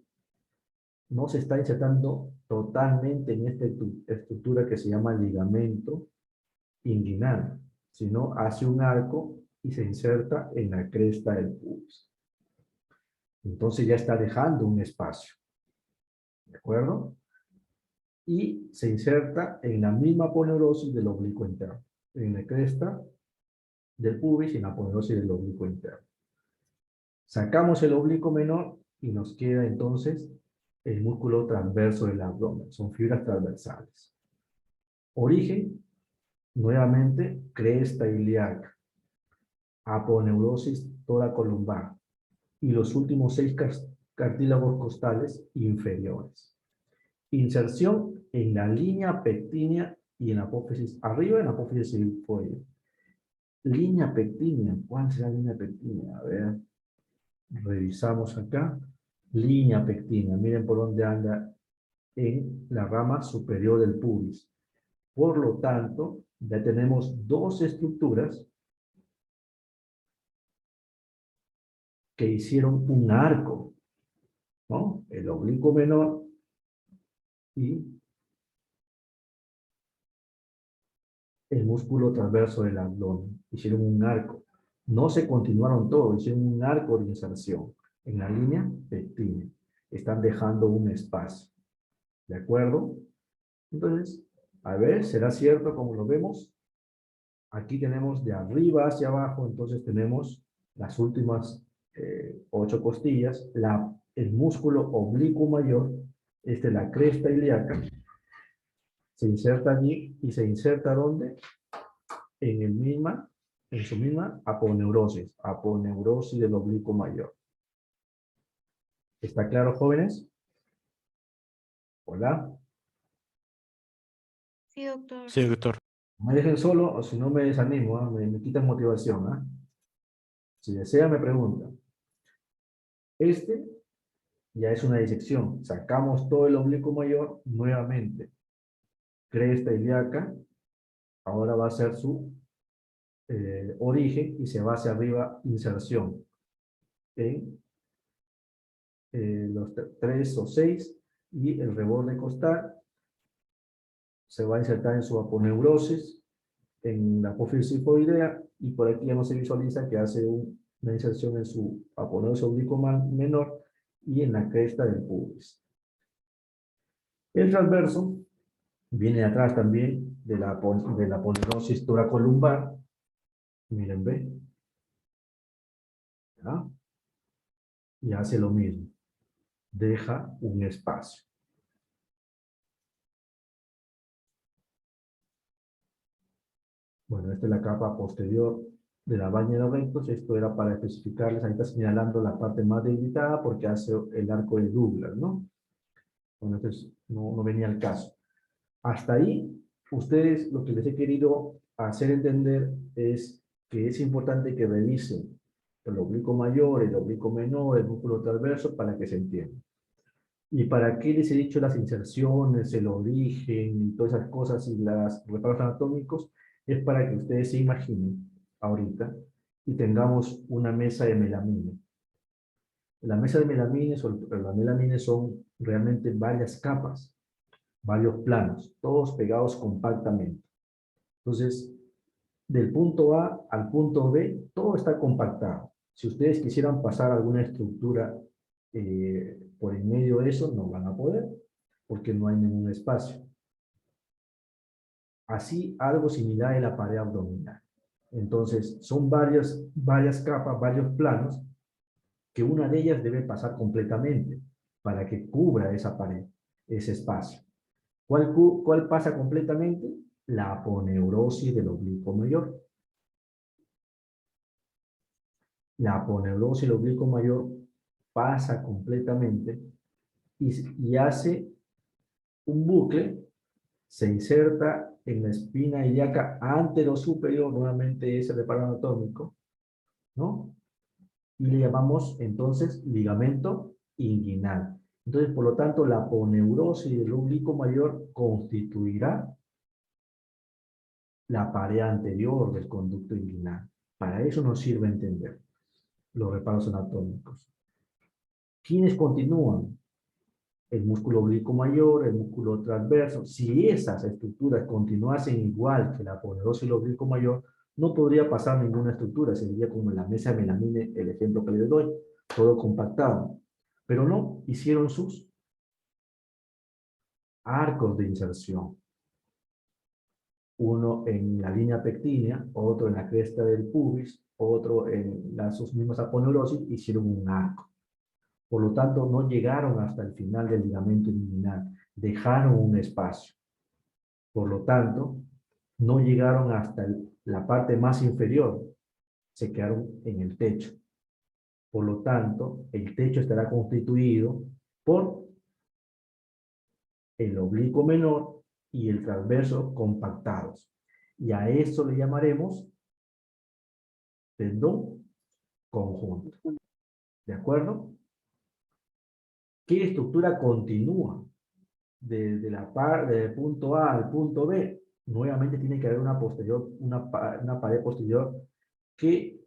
Speaker 1: No se está insertando totalmente en esta estructura que se llama ligamento inguinal, sino hace un arco y se inserta en la cresta del pubis. Entonces ya está dejando un espacio. ¿De acuerdo? Y se inserta en la misma aponeurosis del oblicuo interno. En la cresta del pubis y en la aponeurosis del oblicuo interno. Sacamos el oblicuo menor y nos queda entonces el músculo transverso del abdomen. Son fibras transversales. Origen, Nuevamente, cresta ilíaca, aponeurosis toracolumbar y los últimos 6 cartílagos costales inferiores. Inserción en la línea pectínea y en apófisis, arriba en apófisis cifoide. Línea pectínea, ¿cuál será la línea pectínea? A ver, revisamos acá. Línea pectínea, miren por dónde anda, en la rama superior del pubis. Por lo tanto, ya tenemos 2 estructuras que hicieron un arco, ¿no? El oblicuo menor y el músculo transverso del abdomen. Hicieron un arco. No se continuaron todos, hicieron un arco de inserción en la línea pectínea. Están dejando un espacio. ¿De acuerdo? Entonces, a ver, ¿será cierto como lo vemos? Aquí tenemos de arriba hacia abajo, entonces tenemos las últimas 8 costillas, el músculo oblicuo mayor, la cresta ilíaca, se inserta allí y se inserta ¿dónde? En su misma aponeurosis del oblicuo mayor. ¿Está claro, jóvenes? Hola.
Speaker 6: Sí, doctor.
Speaker 5: Sí, doctor.
Speaker 1: No me dejen solo o si no me desanimo, ¿ah? Me quitan motivación. ¿Ah? Si desea, me preguntan. Ya es una disección. Sacamos todo el oblicuo mayor nuevamente. Cresta ilíaca. Ahora va a ser su origen y se va hacia arriba, inserción. En los 3 o 6 y el reborde costal se va a insertar en su aponeurosis, en la apófisis cifoidea, y por aquí ya no se visualiza que hace una inserción en su aponeurosis oblicuo menor y en la cresta del pubis. El transverso viene atrás también de la aponeurosis toracolumbar. Miren, ve. ¿Ya? Y hace lo mismo. Deja un espacio. Bueno, esta es la capa posterior de la bañera rectos. Esto era para especificarles. Ahí está señalando la parte más debilitada porque hace el arco de Douglas, ¿no? Bueno, entonces no venía al caso. Hasta ahí, ustedes lo que les he querido hacer entender es que es importante que revisen el oblicuo mayor, el oblicuo menor, el músculo transverso para que se entienda. ¿Y para qué les he dicho las inserciones, el origen y todas esas cosas y los reparos anatómicos? Es para que ustedes se imaginen ahorita y tengamos una mesa de melamina. La mesa de melamines o las melamines son realmente varias capas, varios planos, todos pegados compactamente. Entonces, del punto A al punto B, todo está compactado. Si ustedes quisieran pasar alguna estructura por en medio de eso, no van a poder, porque no hay ningún espacio. Así, algo similar en la pared abdominal. Entonces, son varias capas, varios planos, que una de ellas debe pasar completamente para que cubra esa pared, ese espacio. ¿Cuál pasa completamente? La aponeurosis del oblicuo mayor. La aponeurosis del oblicuo mayor pasa completamente y hace un bucle, se inserta en la espina ilíaca anterosuperior, nuevamente ese reparo anatómico, ¿no? Y le llamamos entonces ligamento inguinal. Entonces, por lo tanto, la aponeurosis del oblicuo mayor constituirá la pared anterior del conducto inguinal. Para eso nos sirve entender los reparos anatómicos. ¿Quiénes continúan? El músculo oblicuo mayor, el músculo transverso. Si esas estructuras continuasen igual que la aponeurosis del oblicuo mayor, no podría pasar ninguna estructura, sería como en la mesa de melamine, el ejemplo que les doy, todo compactado. Pero no, hicieron sus arcos de inserción. Uno en la línea pectínea, otro en la cresta del pubis, otro en sus mismas aponeurosis, hicieron un arco. Por lo tanto, no llegaron hasta el final del ligamento inguinal, dejaron un espacio. Por lo tanto, no llegaron hasta la parte más inferior, se quedaron en el techo. Por lo tanto, el techo estará constituido por el oblicuo menor y el transverso compactados. Y a eso le llamaremos tendón conjunto. ¿De acuerdo? ¿Qué estructura continúa desde la parte del punto A al punto B? Nuevamente tiene que haber una pared posterior que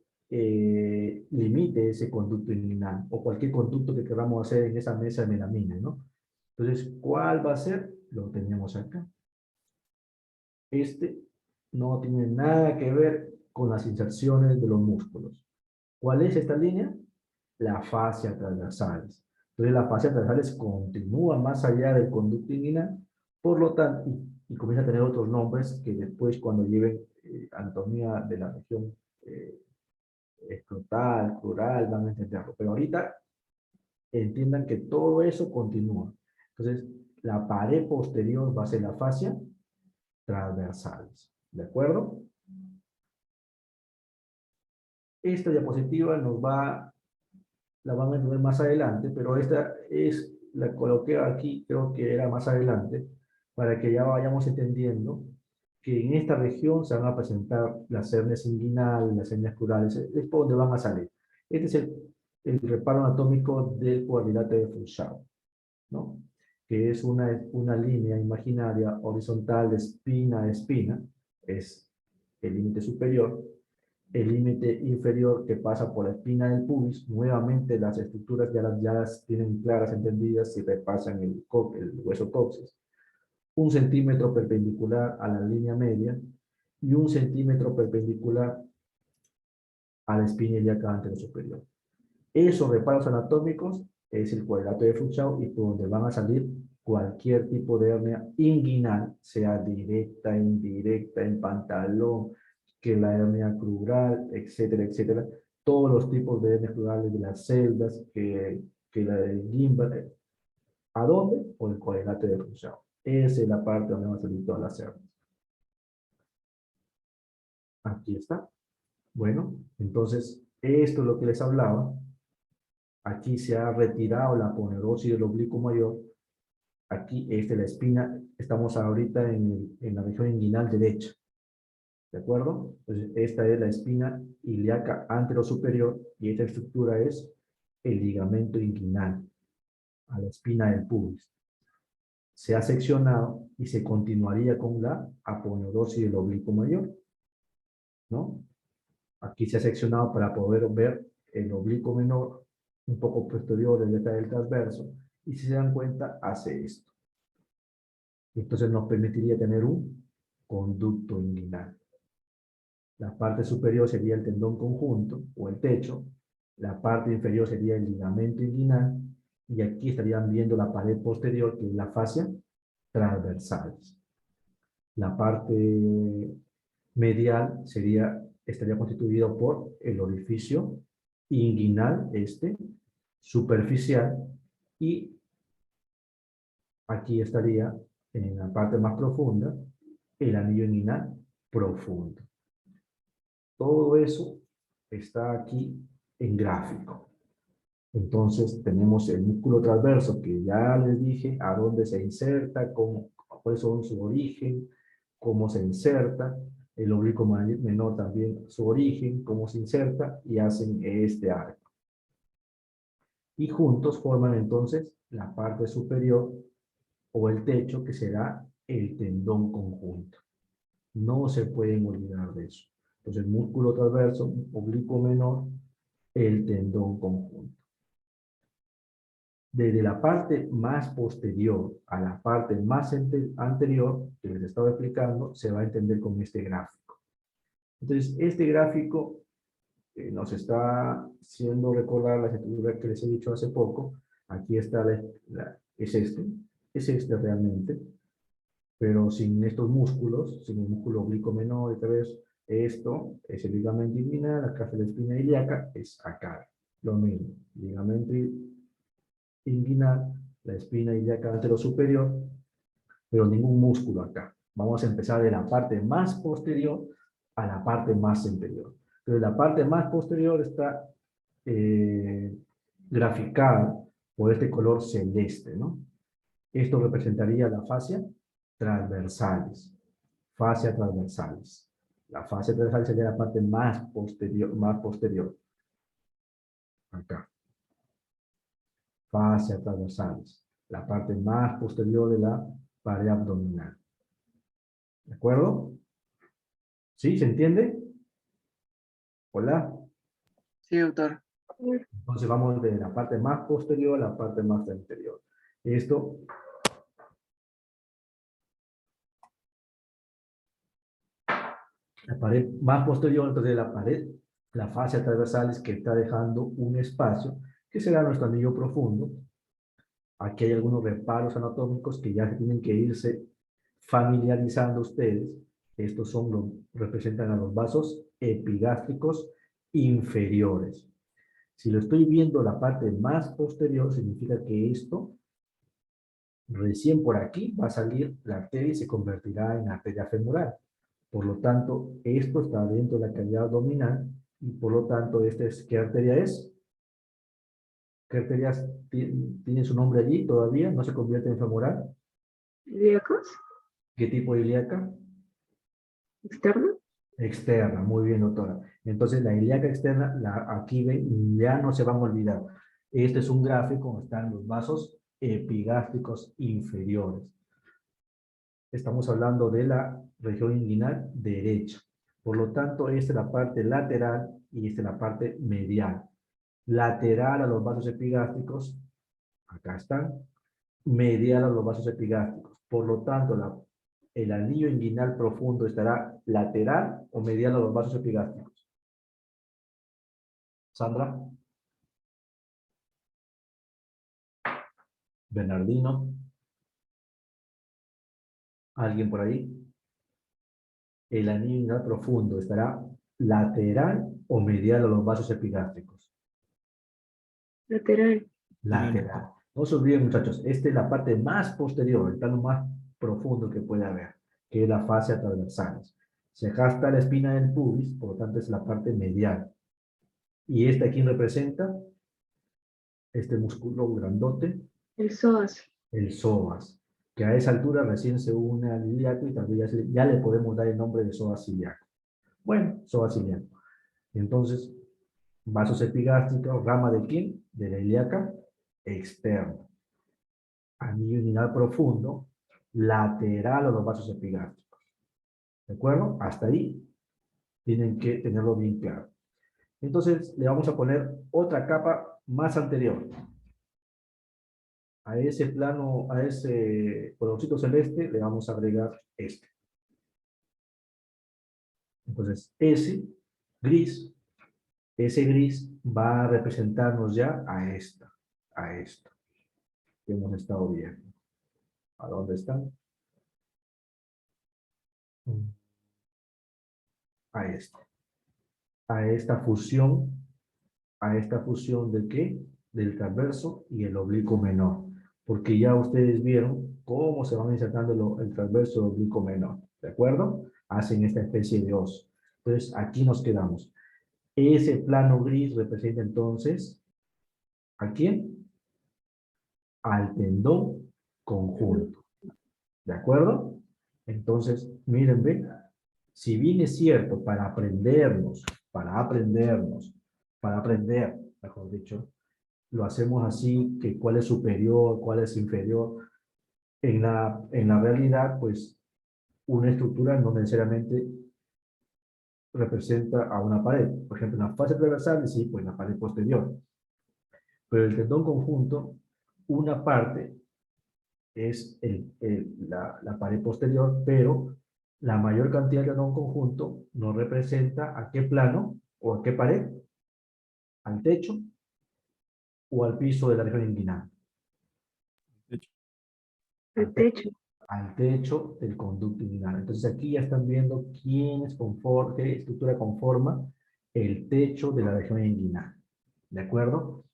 Speaker 1: limite ese conducto inguinal o cualquier conducto que queramos hacer en esa mesa de melamina, ¿no? Entonces, ¿cuál va a ser? Lo tenemos acá. Este no tiene nada que ver con las inserciones de los músculos. ¿Cuál es esta línea? La fascia transversales. Entonces, la fascia transversales continúa más allá del conducto inguinal, por lo tanto, y comienza a tener otros nombres que después, cuando lleven anatomía de la región escrotal, crural, van a entenderlo. Pero ahorita entiendan que todo eso continúa. Entonces, la pared posterior va a ser la fascia transversales. ¿De acuerdo? Esta diapositiva la van a entender más adelante, pero esta la coloqué aquí, creo que era más adelante, para que ya vayamos entendiendo que en esta región se van a presentar las hernias inguinales, las hernias crurales, es por donde van a salir. Este es el reparo anatómico del cuadrilátero de Fouchard, ¿no? Que es una línea imaginaria horizontal de espina a espina, es el límite superior, el límite inferior que pasa por la espina del pubis. Nuevamente las estructuras ya las tienen claras, entendidas, si repasan el hueso coxis. 1 centímetro perpendicular a la línea media y 1 centímetro perpendicular a la espina ilíaca anterosuperior. Esos reparos anatómicos es el cuadrilátero de Fouchard, y por donde van a salir cualquier tipo de hernia inguinal, sea directa, indirecta, en pantalón, que la hernia crural, etcétera, etcétera. Todos los tipos de hernias crurales, de las celdas, que la de Gimbal. ¿A dónde? Por el cuadrilátero de Fouchard. Esa es la parte donde van a salir todas las hernias. Aquí está. Bueno, entonces, esto es lo que les hablaba. Aquí se ha retirado la aponeurosis del oblicuo mayor. Aquí, esta es la espina. Estamos ahorita en la región inguinal derecha. ¿De acuerdo? Entonces, esta es la espina ilíaca anterosuperior y esta estructura es el ligamento inguinal a la espina del pubis. Se ha seccionado y se continuaría con la aponeurosis del oblicuo mayor, ¿no? Aquí se ha seccionado para poder ver el oblicuo menor un poco posterior del transverso, y si se dan cuenta, hace esto. Entonces nos permitiría tener un conducto inguinal. La parte superior sería el tendón conjunto o el techo, la parte inferior sería el ligamento inguinal, y aquí estarían viendo la pared posterior, que es la fascia transversales. La parte medial estaría constituido por el orificio inguinal, superficial, y aquí estaría, en la parte más profunda, el anillo inguinal profundo. Todo eso está aquí en gráfico. Entonces tenemos el músculo transverso, que ya les dije a dónde se inserta, cuáles son su origen, cómo se inserta. El oblicuo menor también su origen, cómo se inserta, y hacen este arco. Y juntos forman entonces la parte superior o el techo, que será el tendón conjunto. No se pueden olvidar de eso. Entonces, músculo transverso, oblicuo menor, el tendón conjunto. Desde la parte más posterior a la parte más anterior, que les estaba explicando, se va a entender con este gráfico. Entonces, este gráfico nos está haciendo recordar la estructura que les he dicho hace poco. Aquí está, es este realmente, pero sin estos músculos, sin el músculo oblicuo menor, otra vez, esto es el ligamento inguinal, acá es la espina ilíaca, es acá, lo mismo, ligamento inguinal, la espina ilíaca anterosuperior, pero ningún músculo acá. Vamos a empezar de la parte más posterior a la parte más anterior. Entonces, la parte más posterior está graficada por este color celeste, ¿no? Esto representaría la fascia transversales. Fascia transversales. La fascia transversal sería la parte más posterior. Acá. Fascia transversales. La parte más posterior de la pared abdominal. ¿De acuerdo? ¿Sí? ¿Se entiende? Hola.
Speaker 7: Sí, doctor.
Speaker 1: Entonces vamos de la parte más posterior a la parte más anterior. Esto la pared más posterior, entonces la pared, la fascia transversal es que está dejando un espacio que será nuestro anillo profundo. Aquí hay algunos reparos anatómicos que ya tienen que irse familiarizando ustedes. Estos representan a los vasos epigástricos inferiores. Si lo estoy viendo la parte más posterior, significa que esto, recién por aquí, va a salir la arteria y se convertirá en arteria femoral. Por lo tanto, esto está dentro de la cavidad abdominal y por lo tanto, ¿qué arteria es? ¿Qué arterias tiene su nombre allí todavía? ¿No se convierte en femoral?
Speaker 4: ¿Ilíacos?
Speaker 1: ¿Qué tipo de ilíaca?
Speaker 4: ¿Externo?
Speaker 1: Externa, muy bien, doctora. Entonces, la ilíaca externa, aquí ven, ya no se van a olvidar. Este es un gráfico donde están los vasos epigástricos inferiores. Estamos hablando de la región inguinal derecha. Por lo tanto, esta es la parte lateral y esta es la parte medial. Lateral a los vasos epigástricos, acá están, medial a los vasos epigástricos. Por lo tanto, el anillo inguinal profundo estará lateral o medial a los vasos epigástricos. Sandra. Bernardino. ¿Alguien por ahí? El anillo inguinal profundo estará lateral o medial a los vasos epigástricos.
Speaker 4: Lateral.
Speaker 1: Lateral. No se olviden, muchachos, esta es la parte más posterior, el plano más profundo que puede haber, que es la fascia transversalis. Si acá está la espina del pubis, por lo tanto es la parte medial. ¿Y esta quién representa? Este músculo grandote,
Speaker 4: El psoas.
Speaker 1: el psoas, que a esa altura recién se une al ilíaco y también ya le podemos dar el nombre de psoas ilíaco. Bueno, psoas ilíaco. Entonces, vasos epigástricos, ¿rama de quién? De la ilíaca externa. Anillo inguinal profundo, lateral a los vasos epigástricos. ¿De acuerdo? Hasta ahí tienen que tenerlo bien claro. Entonces, le vamos a poner otra capa más anterior. A ese plano, a ese colorcito celeste, le vamos a agregar este. Entonces, ese gris va a representarnos ya a esta que hemos estado viendo. ¿A dónde están? A esta. A esta fusión ¿de qué? Del transverso y el oblicuo menor. Porque ya ustedes vieron cómo se van insertando el transverso y el oblicuo menor. ¿De acuerdo? Hacen esta especie de oso. Entonces, aquí nos quedamos. Ese plano gris representa entonces, ¿a quién? Al tendón conjunto. ¿De acuerdo? Entonces, miren, ven. Si bien es cierto, para aprender, mejor dicho, lo hacemos así, que cuál es superior, cuál es inferior. En la realidad, pues, una estructura no necesariamente representa a una pared. Por ejemplo, en la fascia transversal, sí, pues la pared posterior. Pero el tendón conjunto, una parte es la pared posterior, pero la mayor cantidad de tendón conjunto nos representa a qué plano o a qué pared, al techo o al piso de la región inguinal.
Speaker 4: El techo.
Speaker 1: Al techo del conducto inguinal. Entonces aquí ya están viendo qué estructura conforma el techo de la región inguinal. ¿De acuerdo?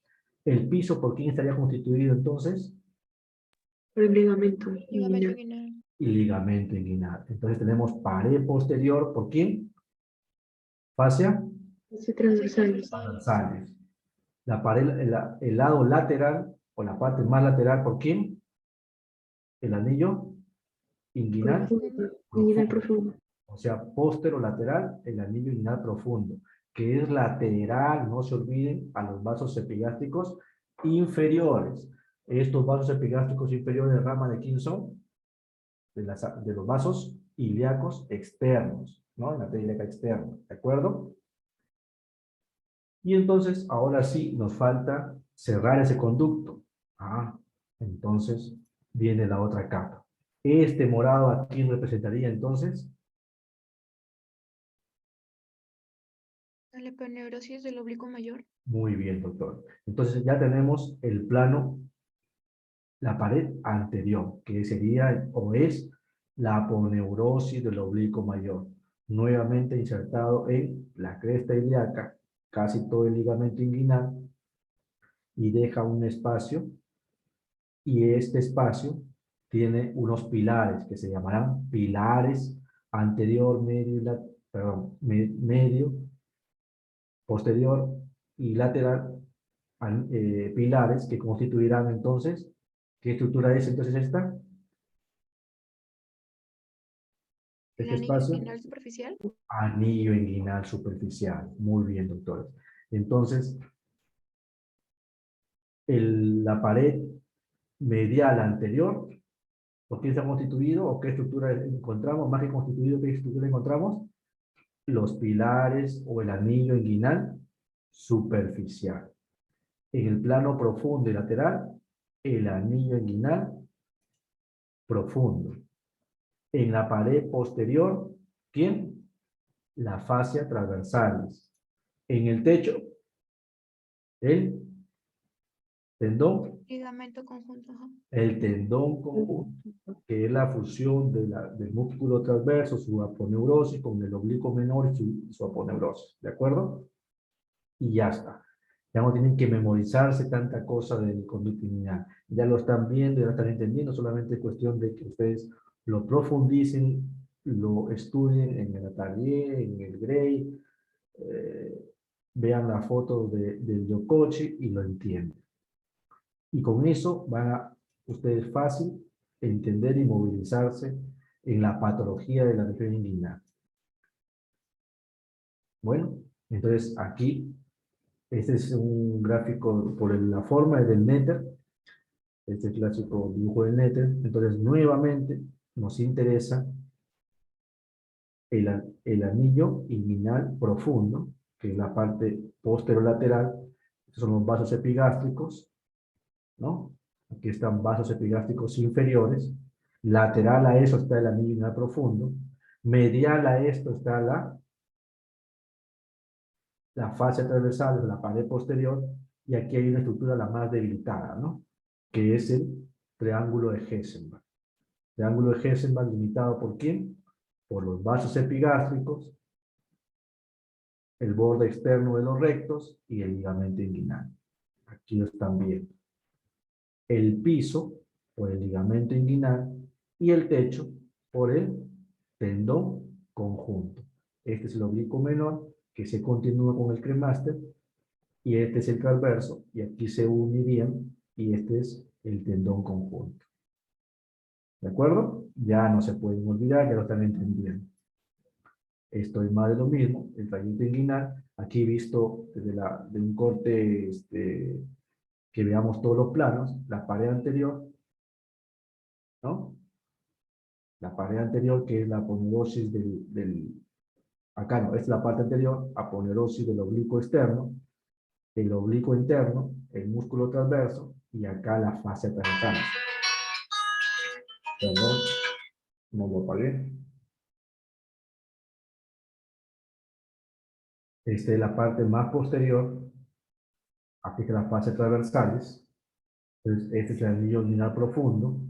Speaker 1: El piso, ¿por quién estaría constituido entonces?
Speaker 4: Por el ligamento
Speaker 6: Ligamento
Speaker 4: inguinal.
Speaker 6: inguinal.
Speaker 1: y ligamento inguinal. Entonces tenemos pared posterior, ¿por quién? Fascia
Speaker 4: Así transversales.
Speaker 1: transversales. La pared, el lado lateral, o la parte más lateral, ¿por quién? El anillo inguinal
Speaker 4: Profundo. Inguinal
Speaker 1: profundo.
Speaker 4: profundo.
Speaker 1: O sea, posterolateral, el anillo inguinal profundo, que es lateral, no se olviden, a los vasos epigástricos inferiores. Estos vasos epigástricos inferiores, rama de quién son? De los vasos ilíacos externos, ¿no? En la arteria ilíaca externa, ¿de acuerdo? Y entonces, ahora sí, nos falta cerrar ese conducto. Entonces, viene la otra capa. Este morado ¿a quién representaría entonces?
Speaker 6: La eponeurosis del oblicuo mayor.
Speaker 1: Muy bien, doctor. Entonces ya tenemos el plano, la pared anterior, que sería o es la aponeurosis del oblicuo mayor, nuevamente insertado en la cresta ilíaca, casi todo el ligamento inguinal, y deja un espacio, y este espacio tiene unos pilares que se llamarán pilares anterior, medio, medio, posterior y lateral, pilares que constituirán entonces, ¿qué estructura es entonces esta?
Speaker 6: El
Speaker 1: Este
Speaker 6: anillo
Speaker 1: espacio,
Speaker 6: inguinal superficial.
Speaker 1: anillo inguinal superficial. Muy bien, doctores. Entonces, la pared medial anterior, ¿por qué está constituido o qué estructura encontramos? Más que constituido, ¿qué estructura encontramos? Los pilares o el anillo inguinal superficial. En el plano profundo y lateral, el anillo inguinal profundo. En la pared posterior, ¿quién? La fascia transversales. En el techo, el tendón,
Speaker 6: Ligamento conjunto. Ajá.
Speaker 1: el tendón conjunto, que es la fusión del músculo transverso, su aponeurosis, con el oblicuo menor y su aponeurosis. ¿De acuerdo? Y ya está. Ya no tienen que memorizarse tanta cosa del conducto inguinal. Ya lo están viendo, ya lo están entendiendo, solamente es cuestión de que ustedes lo profundicen, lo estudien en el atelier, en el Gray, vean la foto del Yokochi y lo entienden. Y con eso van a ustedes fácil entender y movilizarse en la patología de la región inguinal. Bueno, entonces aquí, este es un gráfico por la forma del Netter, este clásico dibujo del Netter. Entonces, nuevamente, nos interesa el anillo inguinal profundo, que es la parte posterolateral. Estos son los vasos epigástricos, ¿no? Aquí están vasos epigástricos inferiores. Lateral a eso está el anillo inguinal profundo. Medial a esto está la fascia transversal de la pared posterior. Y aquí hay una estructura la más debilitada, ¿no? Que es el triángulo de Hessenberg. Triángulo de Hessenberg limitado ¿por quién? Por los vasos epigástricos, el borde externo de los rectos y el ligamento inguinal. Aquí lo están viendo. El piso por el ligamento inguinal y el techo por el tendón conjunto. Este es el oblicuo menor que se continúa con el cremaster y este es el transverso y aquí se unirían y este es el tendón conjunto. ¿De acuerdo? Ya no se pueden olvidar, ya lo están entendiendo. Esto es más de lo mismo, el trayecto inguinal, aquí visto de un corte que veamos todos los planos, la pared anterior, ¿no? La pared anterior que es la aponeurosis acá no, esta es la parte anterior, aponeurosis del oblicuo externo, el oblicuo interno, el músculo transverso, y acá la fascia transversal. Perdón, no lo apagué. Esta es la parte más posterior, aplica las fascias transversales. Entonces, este es el anillo inguinal profundo,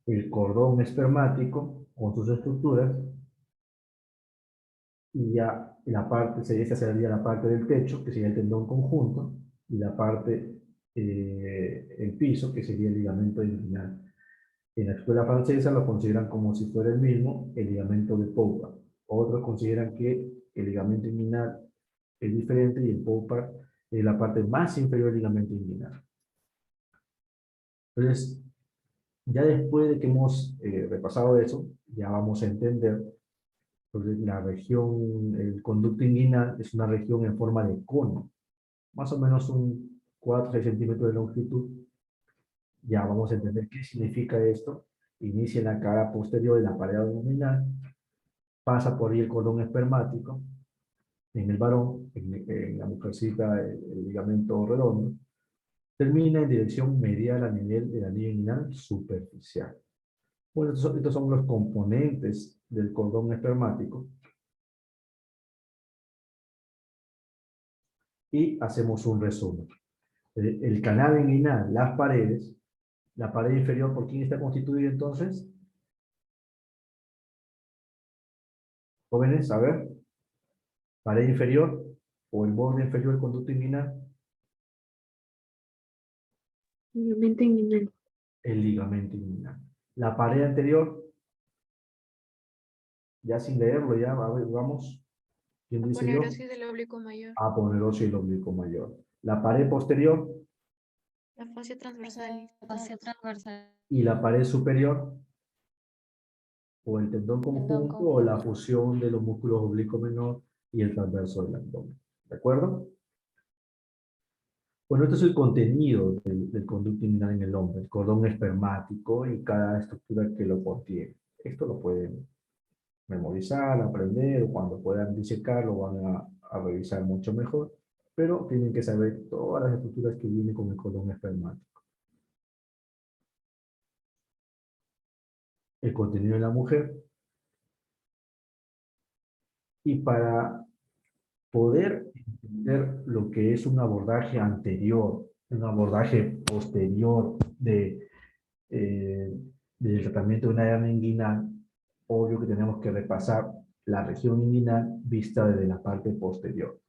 Speaker 1: el cordón espermático con sus estructuras, y ya la parte, esta sería la parte del techo, que sería el tendón conjunto, y la parte, el piso, que sería el ligamento inguinal En la escuela francesa lo consideran como si fuera el mismo el ligamento de Poupart. Otros consideran que el ligamento inguinal es diferente y el Poupart es la parte más inferior del ligamento inguinal. Entonces, ya después de que hemos repasado eso, ya vamos a entender. Entonces, la región, el conducto inguinal es una región en forma de cono, más o menos un 4-6 centímetros de longitud. Ya vamos a entender qué significa esto. Inicia en la cara posterior de la pared abdominal, pasa por ahí el cordón espermático, en el varón, en la mujercita el ligamento redondo, termina en dirección medial a nivel de la línea inguinal superficial. Bueno, estos son los componentes del cordón espermático. Y hacemos un resumen. El canal inguinal, las paredes, la pared inferior, ¿por quién está constituida entonces? Jóvenes, a ver. Pared inferior o el borde inferior del conducto inguinal.
Speaker 4: Ligamento inguinal.
Speaker 1: El ligamento inguinal. La pared anterior, ya sin leerlo, ya, a ver, vamos. ¿Quién dice yo?
Speaker 6: Aponeurosis del oblicuo mayor.
Speaker 1: Aponeurosio y el oblicuo mayor. La pared posterior
Speaker 6: La fascia transversalis.
Speaker 1: y la pared superior, o el tendón conjunto o la fusión de los músculos oblicuo menor y el transverso del abdomen. ¿De acuerdo? Bueno, este es el contenido del conducto inguinal en el hombre, el cordón espermático y cada estructura que lo contiene. Esto lo pueden memorizar, aprender, o cuando puedan disecar lo van a revisar mucho mejor, pero tienen que saber todas las estructuras que vienen con el cordón espermático. El contenido de la mujer. Y para poder entender lo que es un abordaje anterior, un abordaje posterior del tratamiento de una hernia inguinal, obvio que tenemos que repasar la región inguinal vista desde la parte posterior.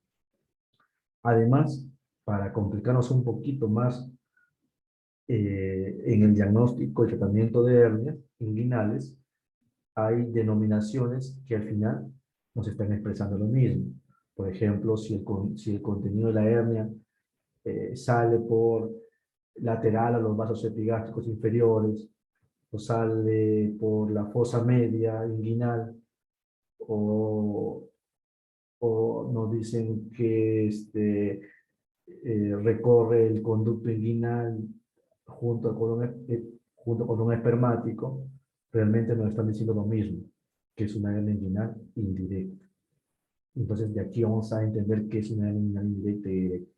Speaker 1: Además, para complicarnos un poquito más en el diagnóstico y tratamiento de hernias inguinales, hay denominaciones que al final nos están expresando lo mismo. Por ejemplo, si el contenido de la hernia sale por lateral a los vasos epigástricos inferiores, o sale por la fosa media inguinal, o nos dicen que recorre el conducto inguinal junto con un espermático, realmente nos están diciendo lo mismo, que es una hernia inguinal indirecta. Entonces, de aquí vamos a entender qué es una hernia inguinal indirecta y directa.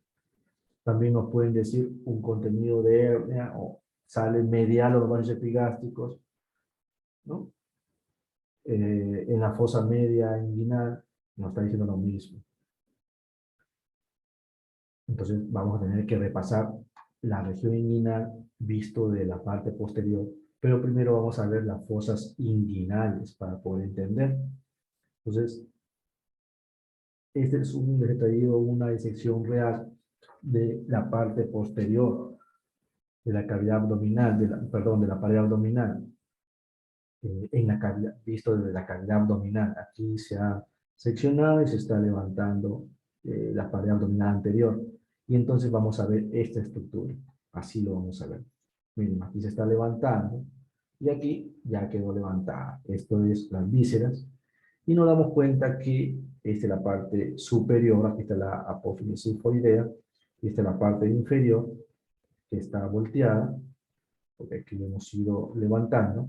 Speaker 1: También nos pueden decir un contenido de hernia, o sale medial a los vasos epigástricos, ¿no? En la fosa media inguinal, nos está diciendo lo mismo. Entonces, vamos a tener que repasar la región inguinal visto de la parte posterior, pero primero vamos a ver las fosas inguinales para poder entender. Entonces, este es les he traído una disección real de la parte posterior de la cavidad abdominal, de la pared abdominal, en la cavidad, visto desde la cavidad abdominal. Aquí se ha seccionado y se está levantando la pared abdominal anterior. Y entonces vamos a ver esta estructura. Así lo vamos a ver. Miren, aquí se está levantando y aquí ya quedó levantada. Esto es las vísceras. Y nos damos cuenta que esta es la parte superior, aquí está la apófisis silfoidea, y esta es la parte inferior, que está volteada, porque aquí lo hemos ido levantando,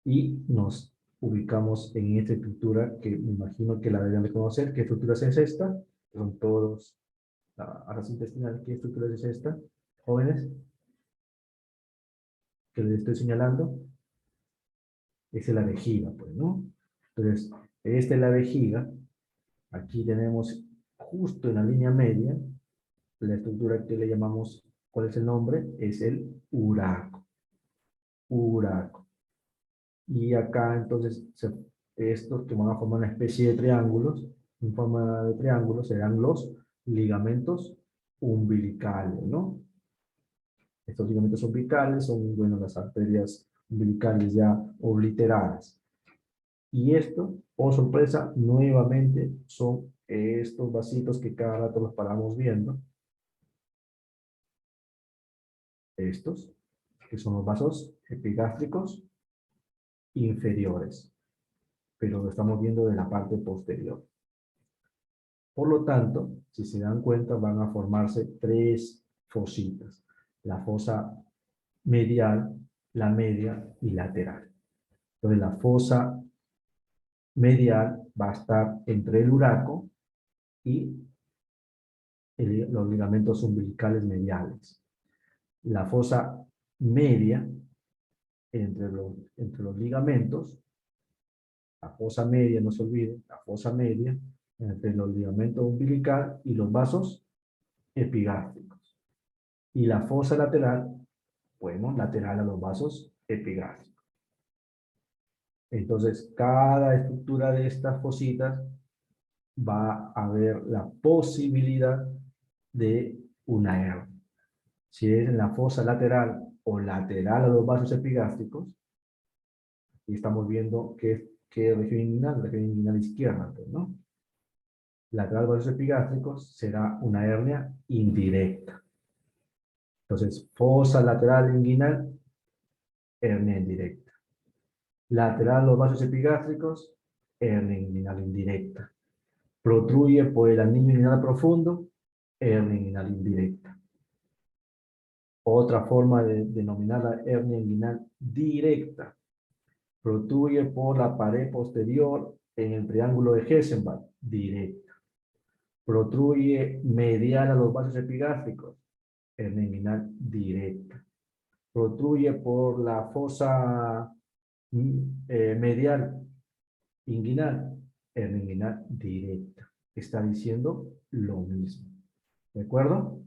Speaker 1: y nos ubicamos en esta estructura que me imagino que la deben de conocer. ¿Qué estructura es esta? Son todos aras intestinales. ¿Qué estructura es esta, jóvenes? Que les estoy señalando. Esa es la vejiga, pues, ¿no? Entonces, esta es la vejiga. Aquí tenemos justo en la línea media la estructura que le llamamos, ¿cuál es el nombre? Es el uraco. Uraco. Y acá entonces estos que van a formar una especie de triángulos, en forma de triángulos, serán los ligamentos umbilicales, ¿no? Estos ligamentos umbilicales son, bueno, las arterias umbilicales ya obliteradas. Y esto, oh sorpresa, nuevamente son estos vasitos que cada rato los paramos viendo. Estos, que son los vasos epigástricos inferiores, pero lo estamos viendo de la parte posterior. Por lo tanto, si se dan cuenta, van a formarse tres fositas. La fosa medial, la media y lateral. Entonces, la fosa medial va a estar entre el uraco y los ligamentos umbilicales mediales. La fosa media entre los ligamentos, la fosa media, no se olviden, la fosa media entre los ligamentos umbilical y los vasos epigástricos. Y la fosa lateral, bueno, lateral a los vasos epigástricos. Entonces, cada estructura de estas fositas va a haber la posibilidad de una hernia. Si es en la fosa lateral o lateral a los vasos epigástricos, y estamos viendo que región inguinal izquierda, ¿no? Lateral a los vasos epigásтрicos será una hernia indirecta. Entonces, fosa lateral inguinal, hernia indirecta. Lateral a los vasos epigástricos, hernia inguinal indirecta. Protruye por el anillo inguinal profundo, hernia inguinal indirecta. Otra forma de denominar la hernia inguinal directa. Protruye por la pared posterior en el triángulo de Hessenbach, directa. Protruye medial a los vasos epigástricos, hernia inguinal directa. Protruye por la fosa medial inguinal, hernia inguinal directa. Está diciendo lo mismo. ¿De acuerdo?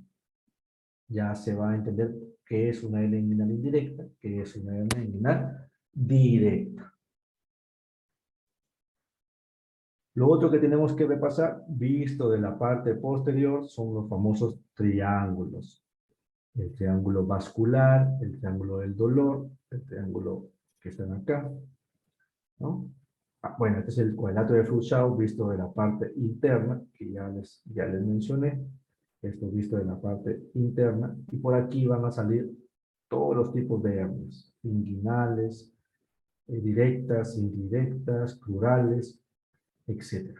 Speaker 1: Ya se va a entender qué es una hernia inguinal indirecta, qué es una hernia inguinal directa. Lo otro que tenemos que repasar, visto de la parte posterior, son los famosos triángulos. El triángulo vascular, el triángulo del dolor, el triángulo que están acá, ¿no? Bueno, este es el cuadrilátero de Frouchau visto de la parte interna, que ya les mencioné. Esto visto de la parte interna. Y por aquí van a salir todos los tipos de hernias. Inguinales, directas, indirectas, plurales, etc.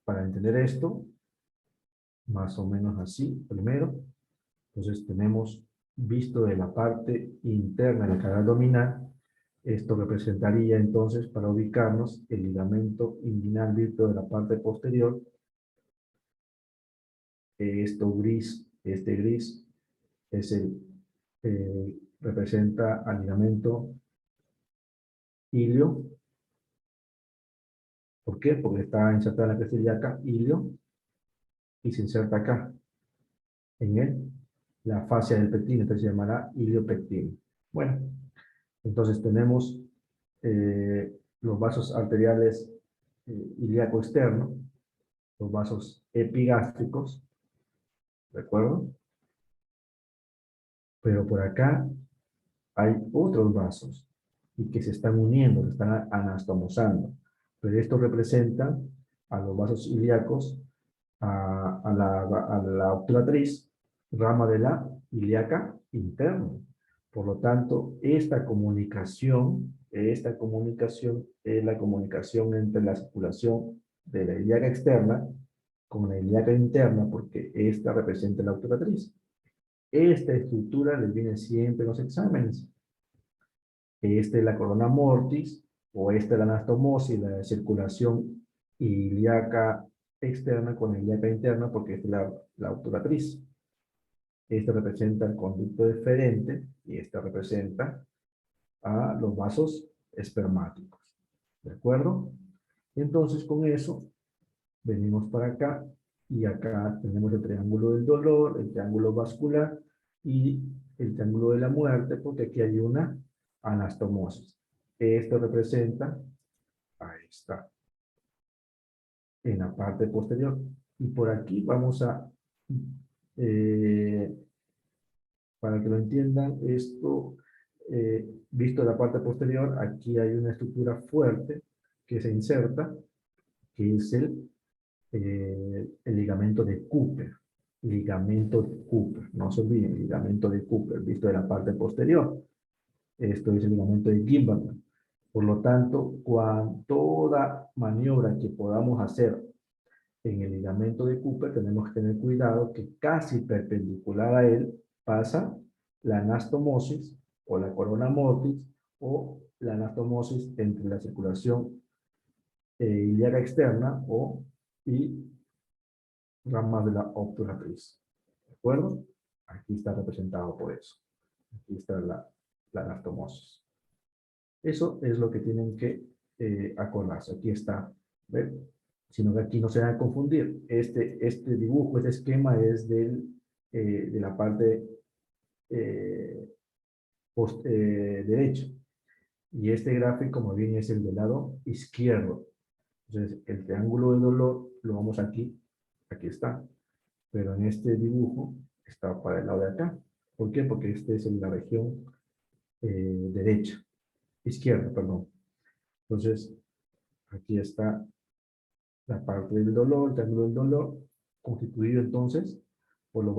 Speaker 1: Para entender esto, más o menos así, primero. Entonces tenemos visto de la parte interna de la cara abdominal. Esto representaría entonces, para ubicarnos, el ligamento inguinal visto de la parte posterior. Esto gris, este gris, es representa al ligamento ilio. ¿Por qué? Porque está insertada en la cresta ilíaca, ilio, y se inserta acá, en él, la fascia del pectíneo, entonces se llamará iliopectíneo. Bueno, entonces tenemos los vasos arteriales ilíaco externo, los vasos epigástricos, ¿de acuerdo? Pero por acá hay otros vasos y que se están uniendo, se están anastomosando. Pero esto representa a los vasos ilíacos, a la obturatriz, rama de la ilíaca interna. Por lo tanto, esta comunicación es la comunicación entre la circulación de la ilíaca externa con la ilíaca interna, porque esta representa la obturatriz. Esta estructura les viene siempre en los exámenes. Esta es la corona mortis, o esta es la anastomosis, la circulación ilíaca externa con la ilíaca interna, porque esta es la obturatriz. Esta representa el conducto deferente y esta representa a los vasos espermáticos. ¿De acuerdo? Entonces, con eso, venimos para acá y acá tenemos el triángulo del dolor, el triángulo vascular y el triángulo de la muerte, porque aquí hay una anastomosis. Esto representa, ahí está, en la parte posterior. Y por aquí vamos a Para que lo entiendan, esto, visto la parte posterior, aquí hay una estructura fuerte que se inserta, que es el ligamento de Cooper. Ligamento de Cooper, no se olviden, ligamento de Cooper, visto de la parte posterior. Esto es el ligamento de Gimbalman. Por lo tanto, toda maniobra que podamos hacer en el ligamento de Cooper, tenemos que tener cuidado que casi perpendicular a él pasa la anastomosis o la corona mortis o la anastomosis entre la circulación ilíaca externa y ramas de la obturatriz. ¿De acuerdo? Aquí está representado por eso. Aquí está la anastomosis. Eso es lo que tienen que acordarse. Aquí está. ¿Ven? Sino que aquí no se van a confundir. Este dibujo, este esquema es de la parte derecha. Y este gráfico, como bien, es el del lado izquierdo. Entonces, el triángulo de dolor lo vamos aquí está. Pero en este dibujo está para el lado de acá. ¿Por qué? Porque esta es la región izquierda, perdón. Entonces, aquí está la parte del dolor, el triángulo del dolor, constituido entonces por los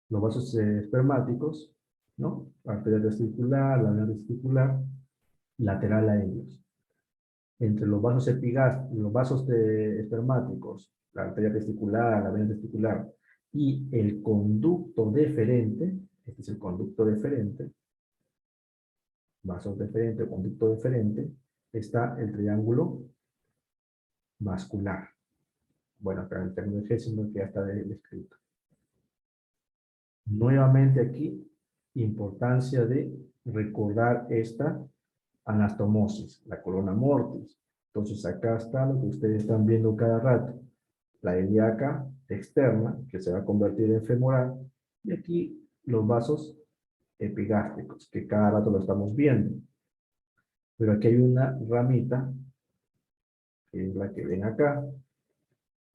Speaker 1: vasos espermáticos, ¿no? La arteria testicular, la vena testicular, lateral a ellos. Entre los vasos espermáticos, la arteria testicular, la vena testicular, y el conducto deferente, este es el conducto deferente, vasos deferente o conducto deferente, está el triángulo vascular. Bueno, acá el término de Hessenberg que ya está descrito. Nuevamente aquí, importancia de recordar esta anastomosis, la corona mortis. Entonces acá está lo que ustedes están viendo cada rato. La ilíaca externa, que se va a convertir en femoral, y aquí los vasos epigástricos, que cada rato lo estamos viendo. Pero aquí hay una ramita, que es la que ven acá,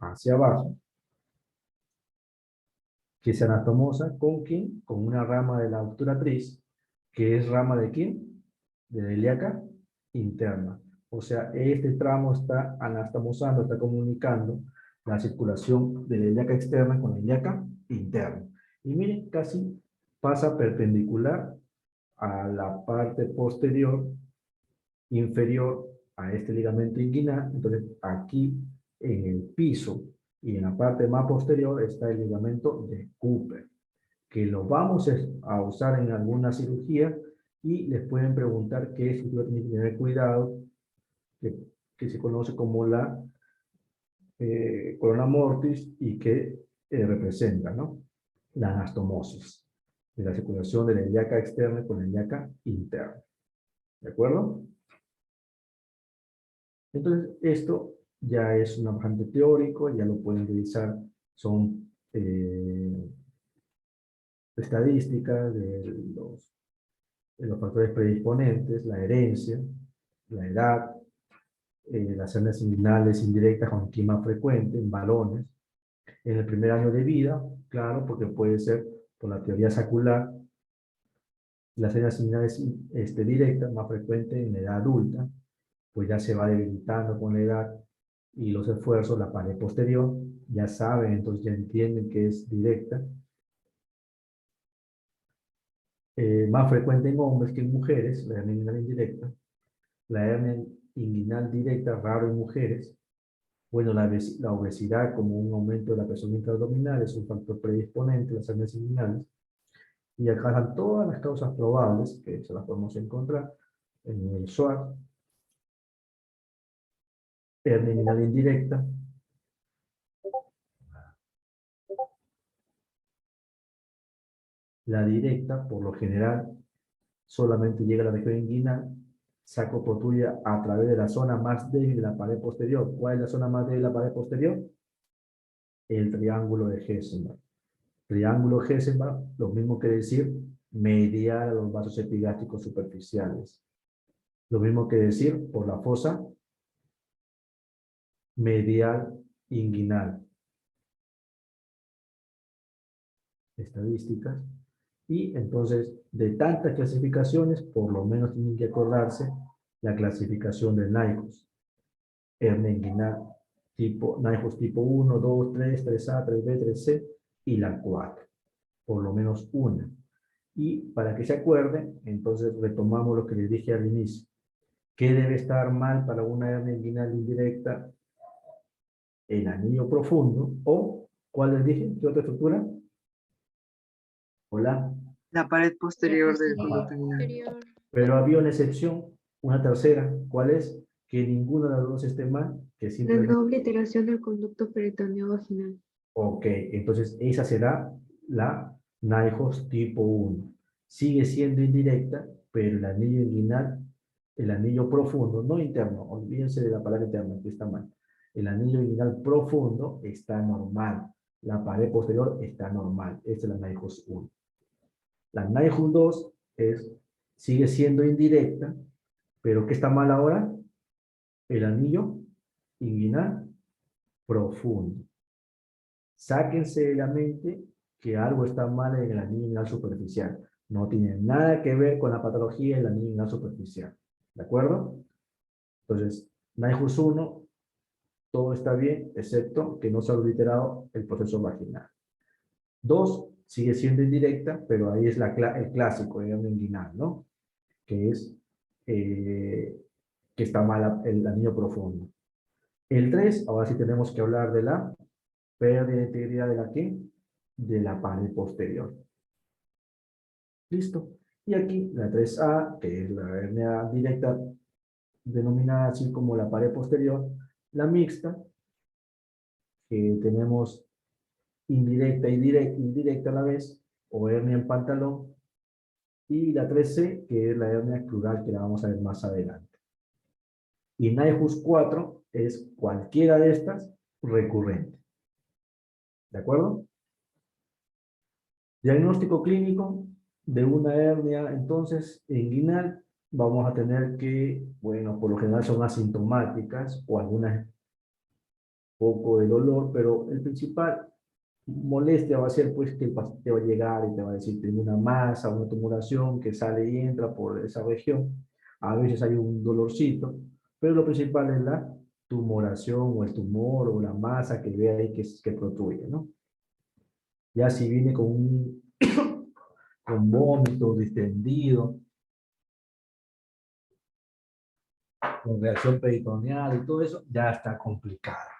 Speaker 1: hacia abajo, que se anatomosa con ¿quién? Con una rama de la obturatriz, que es rama de ¿quién? De la ilíaca interna. O sea, este tramo está anastomosando, está comunicando la circulación de la ilíaca externa con la ilíaca interna. Y miren, casi pasa perpendicular a la parte posterior, inferior a este ligamento inguinal. Entonces, aquí en el piso y en la parte más posterior está el ligamento de Cooper, que lo vamos a usar en alguna cirugía y les pueden preguntar qué estructura tienen que tener cuidado, que se conoce como la corona mortis y que representa, ¿no? La anastomosis de la circulación de la ilíaca externa con la ilíaca interna. ¿De acuerdo? Entonces, esto ya es un bastante teórico, ya lo pueden revisar, son estadísticas de los factores predisponentes, la herencia, la edad, las hernias inguinales indirectas con esquema frecuente, en varones, en el primer año de vida, claro, porque puede ser por la teoría sacular, las hernias inguinales directas, más frecuentes en la edad adulta, pues ya se va debilitando con la edad y los esfuerzos, la pared posterior, ya saben, entonces ya entienden que es directa. Más frecuente en hombres que en mujeres, la hernia inguinal indirecta. La hernia inguinal directa, raro en mujeres. Bueno, la obesidad como un aumento de la presión intraabdominal es un factor predisponente a las hernias inguinales. Y acá están todas las causas probables, que se las podemos encontrar en el SWOT. Hernia inguinal indirecta. La directa, por lo general, solamente llega a la región inguinal, sacopotulia a través de la zona más débil de la pared posterior. ¿Cuál es la zona más débil de la pared posterior? El triángulo de Hessenberg. Triángulo Hessenberg, lo mismo que decir medial a los vasos epigástricos superficiales. Lo mismo que decir por la fosa medial inguinal. estadísticas. Y entonces, de tantas clasificaciones, por lo menos tienen que acordarse la clasificación de NIHOS. Hernia inguinal tipo, NIHOS tipo 1, 2, 3, 3A, 3B, 3C y la 4. Por lo menos una. Y para que se acuerden, entonces retomamos lo que les dije al inicio. ¿Qué debe estar mal para una hernia inguinal indirecta? El anillo profundo, o, ¿cuál les dije? ¿Qué otra estructura? Hola.
Speaker 7: La pared posterior del
Speaker 3: posterior.
Speaker 7: conducto inguinal.
Speaker 6: Posterior.
Speaker 1: Pero había una excepción, una tercera. ¿Cuál es? Que ninguna de las dos esté mal, que
Speaker 4: La
Speaker 1: simplemente...
Speaker 4: no obliteración del conducto peritoneo vaginal.
Speaker 1: Ok, entonces esa será la NIHOS tipo 1. Sigue siendo indirecta, pero el anillo inguinal, el anillo profundo, no interno, olvídense de la palabra interna, que está mal. El anillo inguinal profundo está normal. La pared posterior está normal. Esta es la NIHOS 1. La NIHOS 2 sigue siendo indirecta, pero ¿qué está mal ahora? El anillo inguinal profundo. Sáquense de la mente que algo está mal en el anillo inguinal superficial. No tiene nada que ver con la patología del anillo inguinal superficial. ¿De acuerdo? Entonces, NIHOS 1, todo está bien, excepto que no se ha obliterado el proceso vaginal. 2, sigue siendo indirecta, pero ahí es el clásico, el hernia inguinal, ¿no? Que es que está mal el anillo profundo. El 3, ahora sí tenemos que hablar de la pérdida de integridad de la ¿qué? De la pared posterior. ¿Listo? Y aquí la 3A, que es la hernia directa, denominada así como la pared posterior, la mixta, que tenemos indirecta y indirecta a la vez, o hernia en pantalón, y la 3C, que es la hernia crural, que la vamos a ver más adelante. Y NIHOS 4 es cualquiera de estas recurrente. ¿De acuerdo? Diagnóstico clínico de una hernia, entonces, inguinal, vamos a tener que, bueno, por lo general son asintomáticas o algunas poco de dolor, pero el principal molestia va a ser pues que el paciente va a llegar y te va a decir, tengo una masa, una tumoración que sale y entra por esa región. A veces hay un dolorcito, pero lo principal es la tumoración o el tumor o la masa que ve ahí que protruye, ¿no? Ya si viene con vómito distendido, con reacción peritoneal y todo eso, ya está complicada.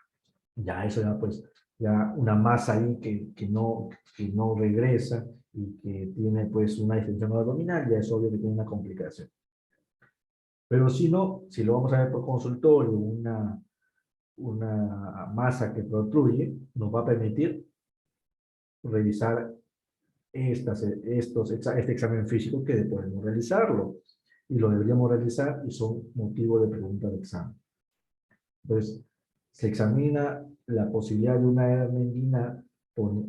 Speaker 1: Ya eso ya pues, ya una masa ahí que no regresa y que tiene pues una distensión abdominal, ya es obvio que tiene una complicación. Pero si no, si lo vamos a ver por consultorio, una masa que protruye, nos va a permitir revisar este examen físico que podemos realizarlo. Y lo deberíamos realizar y son motivo de pregunta de examen. Entonces, se examina la posibilidad de una hernia inguinal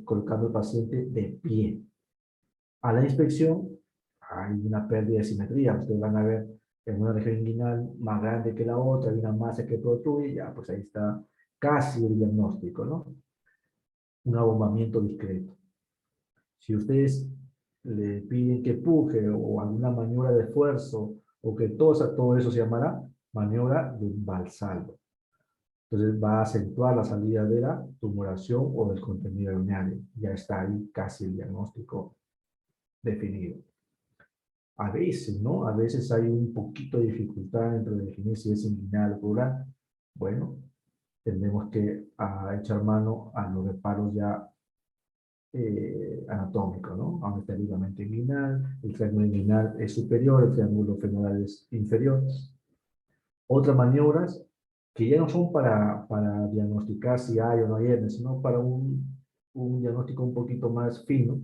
Speaker 1: colocando al paciente de pie. A la inspección hay una pérdida de simetría. Ustedes van a ver en una región inguinal más grande que la otra, hay una masa que protruye, ya pues ahí está casi el diagnóstico, ¿no? Un abombamiento discreto. Si ustedes le piden que puje o alguna maniobra de esfuerzo o que tosa, todo eso se llamará maniobra de Valsalva. Entonces va a acentuar la salida de la tumoración o del contenido herniario. Ya está ahí casi el diagnóstico definido. A veces, ¿no? A veces hay un poquito de dificultad entre definir si es inguinal o crural. Bueno, tendremos que echar mano a los reparos ya anatómicos, ¿no? Aún está el ligamento inguinal, el triángulo inguinal es superior, el triángulo femoral es inferior. Otras maniobras que ya no son para diagnosticar si hay o no hay hernia, sino para un diagnóstico un poquito más fino,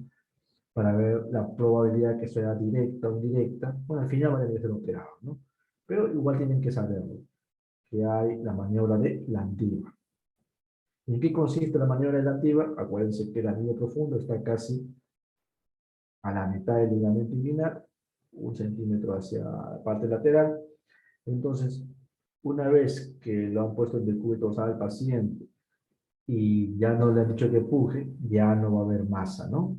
Speaker 1: para ver la probabilidad que sea directa o indirecta. Bueno, al final van a ser operados, ¿no? Pero igual tienen que saberlo, que hay la maniobra de Landivar. ¿En qué consiste la maniobra de Landivar? Acuérdense que el anillo profundo está casi a la mitad del ligamento inguinal, 1 centímetro hacia la parte lateral. Entonces, una vez que lo han puesto en decúbito dorsal al paciente y ya no le han dicho que puje, ya no va a haber masa, ¿no?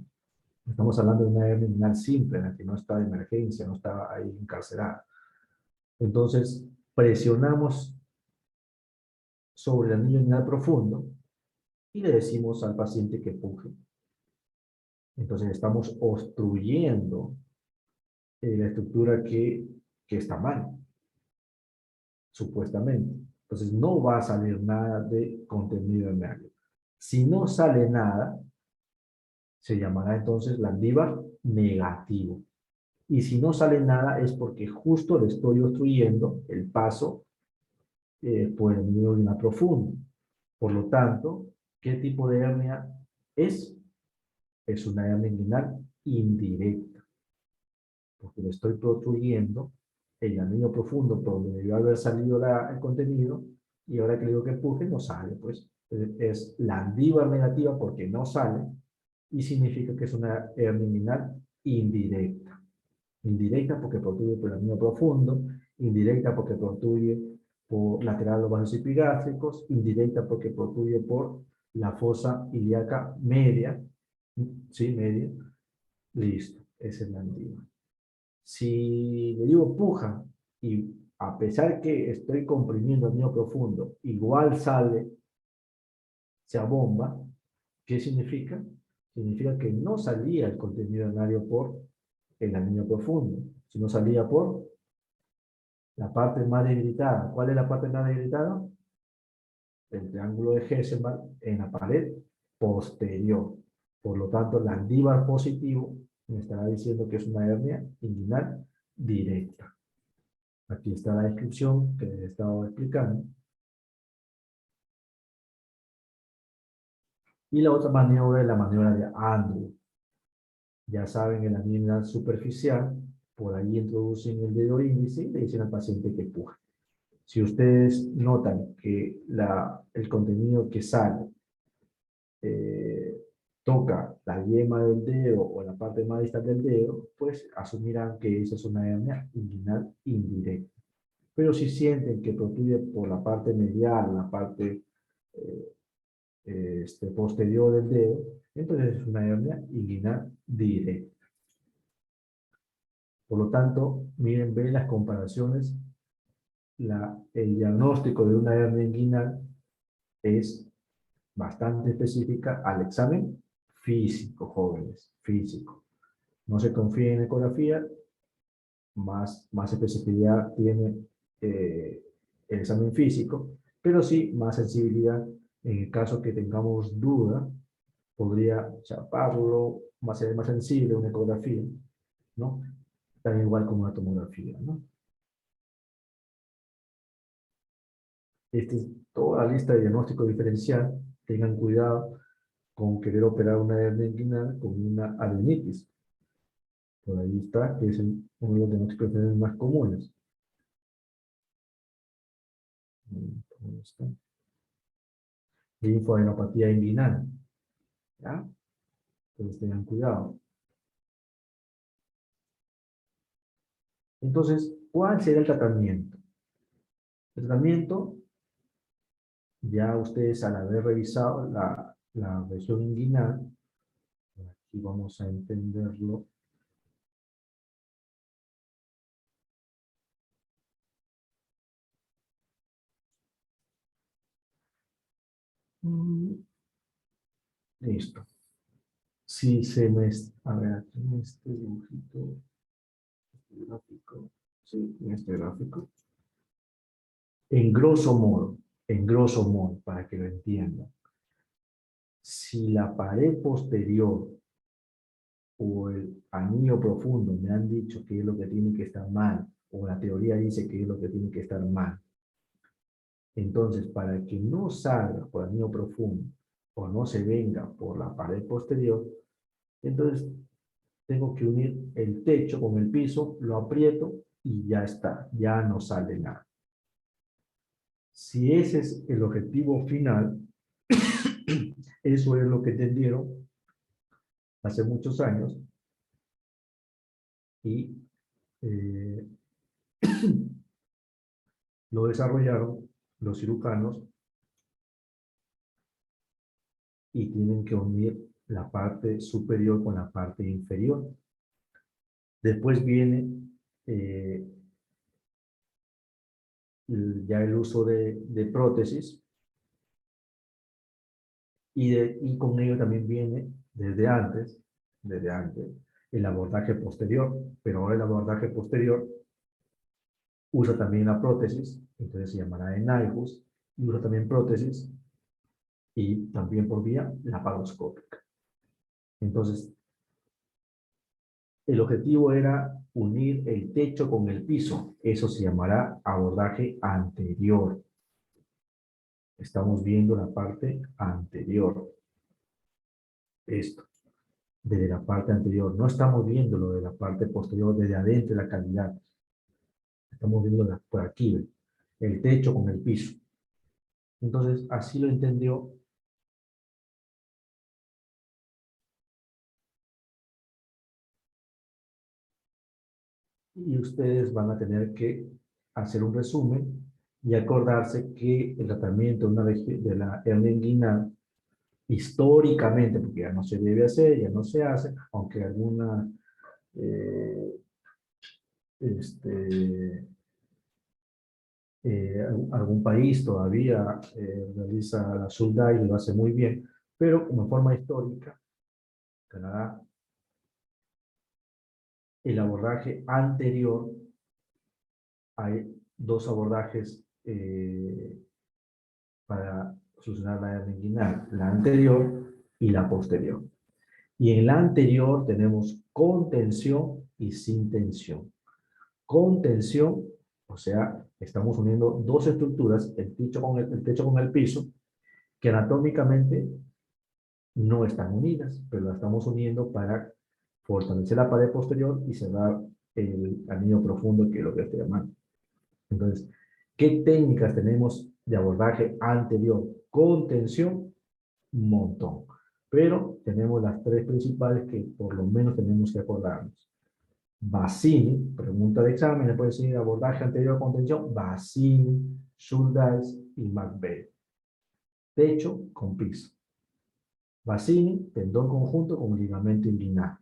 Speaker 1: Estamos hablando de una hernia inguinal simple, en la que no está de emergencia, no está ahí encarcelada. Entonces, presionamos sobre el anillo inguinal profundo y le decimos al paciente que puje. Entonces, estamos obstruyendo la estructura que está mal, supuestamente. Entonces, no va a salir nada de contenido herniario. Si no sale nada, se llamará entonces Landívar negativo. Y si no sale nada es porque justo le estoy obstruyendo el paso por el anillo inguinal profundo. Por lo tanto, ¿qué tipo de hernia es? Es una hernia inguinal indirecta, porque le estoy obstruyendo el anillo profundo por donde debió haber salido el contenido, y ahora que le digo que empuje, no sale, pues. Es Landívar negativa porque no sale, y significa que es una hernia inguinal indirecta. Indirecta porque protruye por el anillo profundo, indirecta porque protruye por lateral de los vasos epigástricos, indirecta porque protruye por la fosa ilíaca media, ¿sí? Media. Listo, esa es la antigua. Si le digo puja y a pesar que estoy comprimiendo el anillo profundo, igual sale, se abomba, ¿qué significa? Significa que no salía el contenido anuario por el anillo profundo, sino salía por la parte más debilitada. ¿Cuál es la parte más debilitada? El triángulo de Hesselman en la pared posterior. Por lo tanto, el Landívar positivo me estará diciendo que es una hernia inguinal directa. Aquí está la descripción que les he estado explicando. Y la otra maniobra es la maniobra de Andrew. Ya saben, el anillo inguinal superficial, por ahí introducen el dedo índice y le dicen al paciente que empuje. Si ustedes notan que el contenido que sale toca la yema del dedo o la parte más distal del dedo, pues asumirán que esa es una hernia inguinal indirecta. Pero si sienten que protruye por la parte medial, la parte posterior del dedo, entonces es una hernia inguinal directa. Por lo tanto, miren, ven las comparaciones. El diagnóstico de una hernia inguinal es bastante específica al examen físico, jóvenes, físico. No se confíen en ecografía, más especificidad tiene el examen físico, pero sí más sensibilidad. En el caso que tengamos duda, podría chaparlo, ser más sensible una ecografía, ¿no? Tan igual como una tomografía, ¿no? Esta es toda la lista de diagnóstico diferencial. Tengan cuidado con querer operar una hernia inguinal con una adenitis. Por ahí está, que es uno de los diagnósticos diferenciales más comunes. ¿Dónde está? Linfadenopatía inguinal. ¿Ya? Entonces tengan cuidado. Entonces, ¿cuál será el tratamiento? El tratamiento, ya ustedes al haber revisado la región inguinal, aquí vamos a entenderlo. Listo. Si se me... A ver, aquí en este dibujito, este gráfico, sí, en este gráfico. En grosso modo, para que lo entiendan. Si la pared posterior o el anillo profundo me han dicho que es lo que tiene que estar mal, o la teoría dice que es lo que tiene que estar mal, entonces para que no salga por el anillo profundo o no se venga por la pared posterior, entonces tengo que unir el techo con el piso, lo aprieto y ya está, ya no sale nada. Si ese es el objetivo final, eso es lo que entendieron hace muchos años y lo desarrollaron los cirujanos y tienen que unir la parte superior con la parte inferior. Después viene ya el uso de prótesis, y con ello también viene desde antes, el abordaje posterior, pero ahora el abordaje posterior usa también la prótesis, entonces se llamará de Nyhus, y usa también prótesis, y también por vía laparoscópica. Entonces, el objetivo era unir el techo con el piso, eso se llamará abordaje anterior. Estamos viendo la parte anterior. Esto, desde la parte anterior. No estamos viendo lo de la parte posterior, desde adentro de la cavidad. Estamos viendo por aquí, ¿ve? El techo con el piso. Entonces, así lo entendió. Y ustedes van a tener que hacer un resumen y acordarse que el tratamiento de la hernia inguinal, históricamente, porque ya no se debe hacer, ya no se hace, aunque alguna algún país todavía realiza la Sulda y lo hace muy bien, pero como forma histórica, Canadá, el abordaje anterior, hay dos abordajes para solucionar la hernia inguinal, la anterior y la posterior. Y en la anterior tenemos con tensión y sin tensión. Con tensión, o sea, estamos uniendo dos estructuras, el techo con el piso, que anatómicamente no están unidas, pero las estamos uniendo para fortalecer la pared posterior y cerrar el anillo profundo, que es lo que estoy llamando. Entonces, ¿qué técnicas tenemos de abordaje anterior con tensión? Un montón. Pero tenemos las tres principales que por lo menos tenemos que acordarnos. Bassini, pregunta de examen, le puede decir abordaje anterior con tensión, Bassini, Schuldeis y McVeigh. Techo con piso. Bassini, tendón conjunto con ligamento inguinal.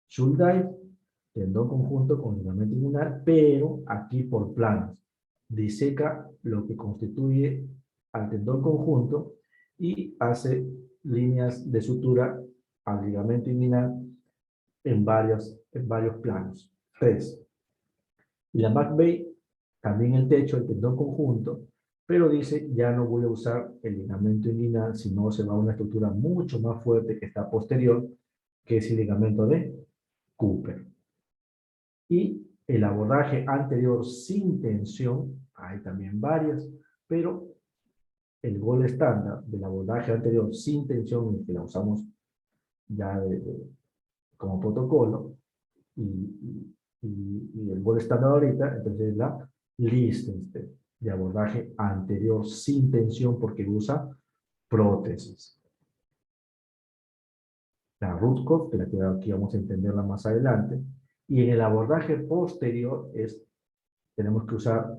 Speaker 1: Schuldeis, tendón conjunto con ligamento inguinal, pero aquí por planos. Diseca lo que constituye al tendón conjunto y hace líneas de sutura al ligamento inguinal en varios planos. 3. Y la McVeigh, también el techo, el tendón conjunto, pero dice, ya no voy a usar el ligamento inguinal, sino se va a una estructura mucho más fuerte que está posterior, que es el ligamento de Cooper. Y el abordaje anterior sin tensión, hay también varias, pero el gol estándar del abordaje anterior sin tensión, que la usamos ya como protocolo, y el gol estándar ahorita, entonces es la Liechtenstein, de abordaje anterior sin tensión, porque usa prótesis. La Rutkov, que aquí vamos a entenderla más adelante, y en el abordaje posterior tenemos que usar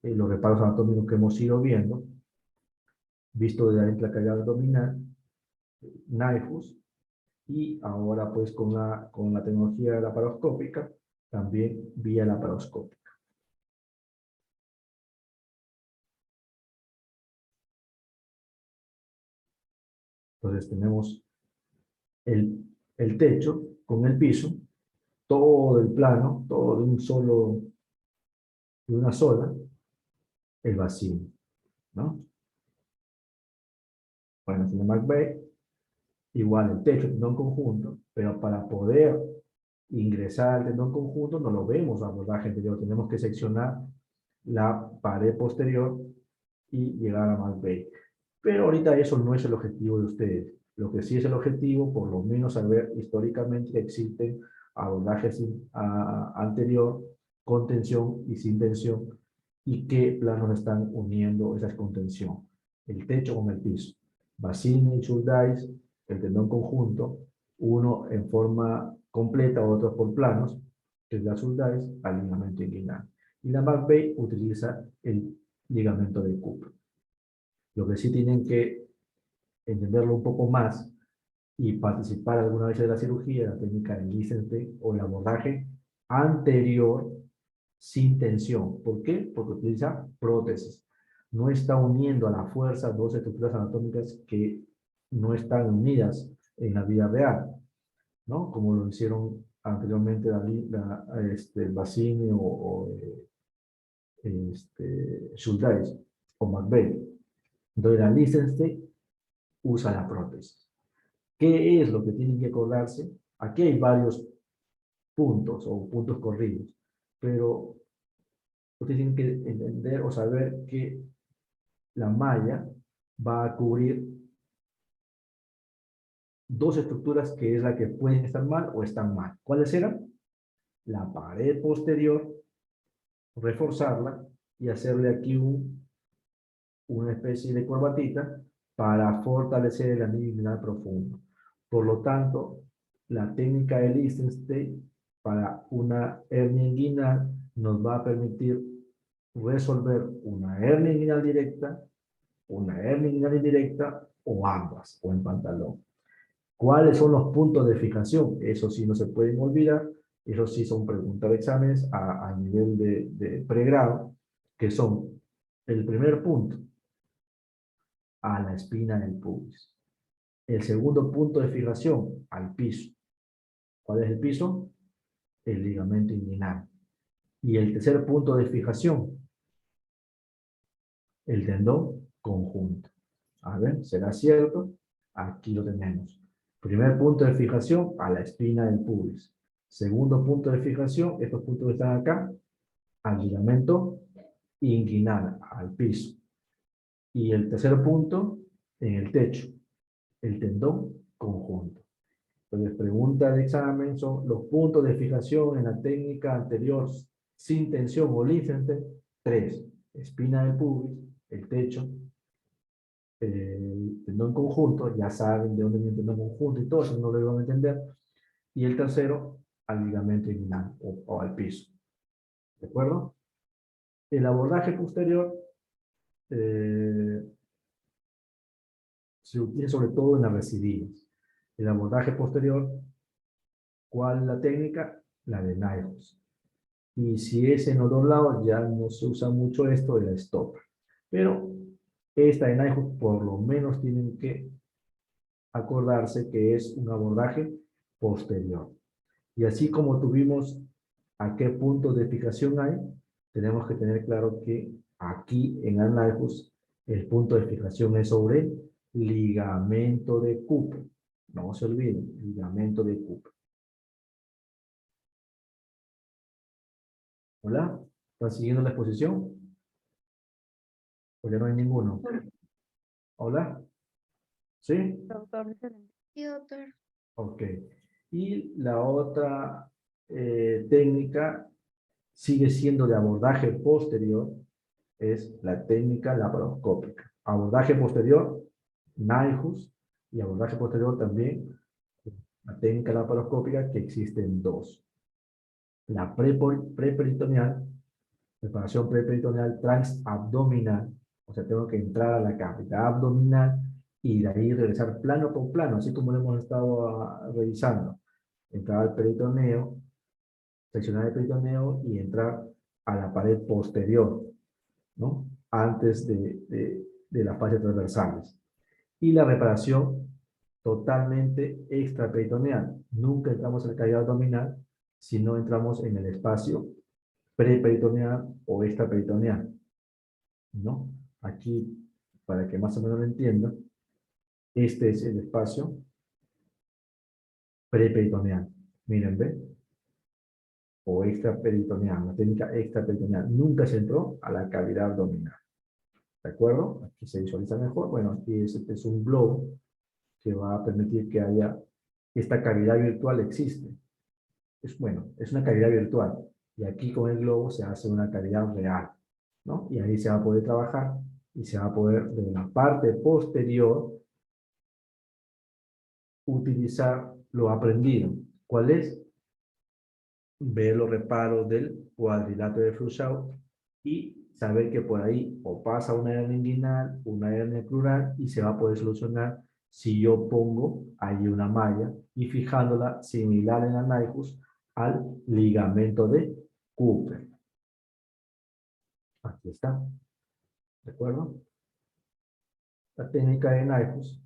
Speaker 1: los reparos anatómicos que hemos ido visto desde adentro la cavidad abdominal, Nyhus, y ahora pues con la tecnología laparoscópica, también vía laparoscópica. Entonces tenemos el techo con el piso, todo el plano, todo de una sola, el vacío, ¿no? Bueno, en el McVeigh, igual el techo, tendón conjunto, pero para poder ingresar al tendón conjunto no lo vemos a abordaje anterior, tenemos que seccionar la pared posterior y llegar a McVeigh. Pero ahorita eso no es el objetivo de ustedes. Lo que sí es el objetivo, por lo menos saber históricamente que existen abordajes anterior, con tensión y sin tensión, y qué planos están uniendo esa contención. El techo con el piso. Bassini y Schuldeis, el tendón conjunto, uno en forma completa, otro por planos, que es la Schuldeis, al ligamento inguinal. Y la McVeigh utiliza el ligamento de Cooper. Lo que sí tienen que entenderlo un poco más y participar alguna vez de la cirugía, la técnica del Lichtenstein o el abordaje anterior sin tensión. ¿Por qué? Porque utiliza prótesis. No está uniendo a la fuerza dos estructuras anatómicas que no están unidas en la vida real, ¿no? Como lo hicieron anteriormente Bassini Schuldeis o McVeigh. Entonces la Lichtenstein usa la prótesis. ¿Qué es lo que tienen que acordarse? Aquí hay varios puntos o puntos corridos, pero ustedes tienen que entender o saber que la malla va a cubrir dos estructuras que es la que pueden estar mal o están mal. ¿Cuáles eran? La pared posterior, reforzarla y hacerle aquí una especie de corbatita para fortalecer el anillo inguinal profundo. Por lo tanto, la técnica de Lichtenstein para una hernia inguinal nos va a permitir resolver una hernia inguinal directa, una hernia inguinal indirecta o ambas, o en pantalón. ¿Cuáles son los puntos de fijación? Eso sí no se pueden olvidar, eso sí son preguntas de exámenes a nivel de pregrado, que son el primer punto, a la espina del pubis. El segundo punto de fijación, al piso. ¿Cuál es el piso? El ligamento inguinal. Y el tercer punto de fijación, el tendón conjunto. A ver, ¿será cierto? Aquí lo tenemos. Primer punto de fijación, a la espina del pubis. Segundo punto de fijación, estos puntos que están acá, al ligamento inguinal, al piso. Y el tercer punto, en el techo, el tendón conjunto. Entonces, pregunta de examen son los puntos de fijación en la técnica anterior sin tensión o Lichtenstein. 3. Espina del pubis, el techo, el tendón conjunto, ya saben de dónde viene el tendón conjunto y todo eso, no lo van a entender. Y el tercero, al ligamento inguinal o al piso. ¿De acuerdo? El abordaje posterior se utiliza sobre todo en las recidivas. El abordaje posterior, ¿cuál es la técnica? La de Nyhus. Y si es en los dos lados, ya no se usa mucho esto de la estopa. Pero esta de Nyhus por lo menos tienen que acordarse que es un abordaje posterior. Y así como tuvimos a qué punto de fijación hay, tenemos que tener claro que aquí en Nyhus el punto de fijación es sobre ligamento de Cooper. No se olviden, ligamento de Cooper. ¿Hola? ¿Están siguiendo la exposición? ¿O ya no hay ninguno? ¿Hola? ¿Sí?
Speaker 6: Sí, doctor.
Speaker 1: Ok. Y la otra técnica sigue siendo de abordaje posterior, es la técnica laparoscópica. Abordaje posterior, Nyhus, y abordaje posterior también, la técnica laparoscópica, que existen dos. La preperitoneal, preparación preperitoneal transabdominal, o sea, tengo que entrar a la cavidad abdominal y de ahí regresar plano por plano, así como lo hemos estado revisando. Entrar al peritoneo, seccionar el peritoneo y entrar a la pared posterior, ¿no? Antes de las fascias transversales. Y la reparación totalmente extraperitoneal. Nunca entramos en la cavidad abdominal si no entramos en el espacio preperitoneal o extraperitoneal, ¿no? Aquí, para que más o menos lo entiendan, este es el espacio preperitoneal. Miren, ¿ve? O extraperitoneal, la técnica extraperitoneal. Nunca se entró a la cavidad abdominal. ¿De acuerdo? Aquí se visualiza mejor. Bueno, aquí este es un globo que va a permitir que haya esta cavidad virtual existe. Es una cavidad virtual. Y aquí con el globo se hace una cavidad real, ¿no? Y ahí se va a poder trabajar y se va a poder, de la parte posterior, utilizar lo aprendido. ¿Cuál es? Ver los reparos del cuadrilátero de Froschau y saber que por ahí o pasa una hernia inguinal, una hernia crural y se va a poder solucionar si yo pongo ahí una malla y fijándola similar en la Nyquist al ligamento de Cooper. Aquí está. ¿De acuerdo? La técnica de Nyquist.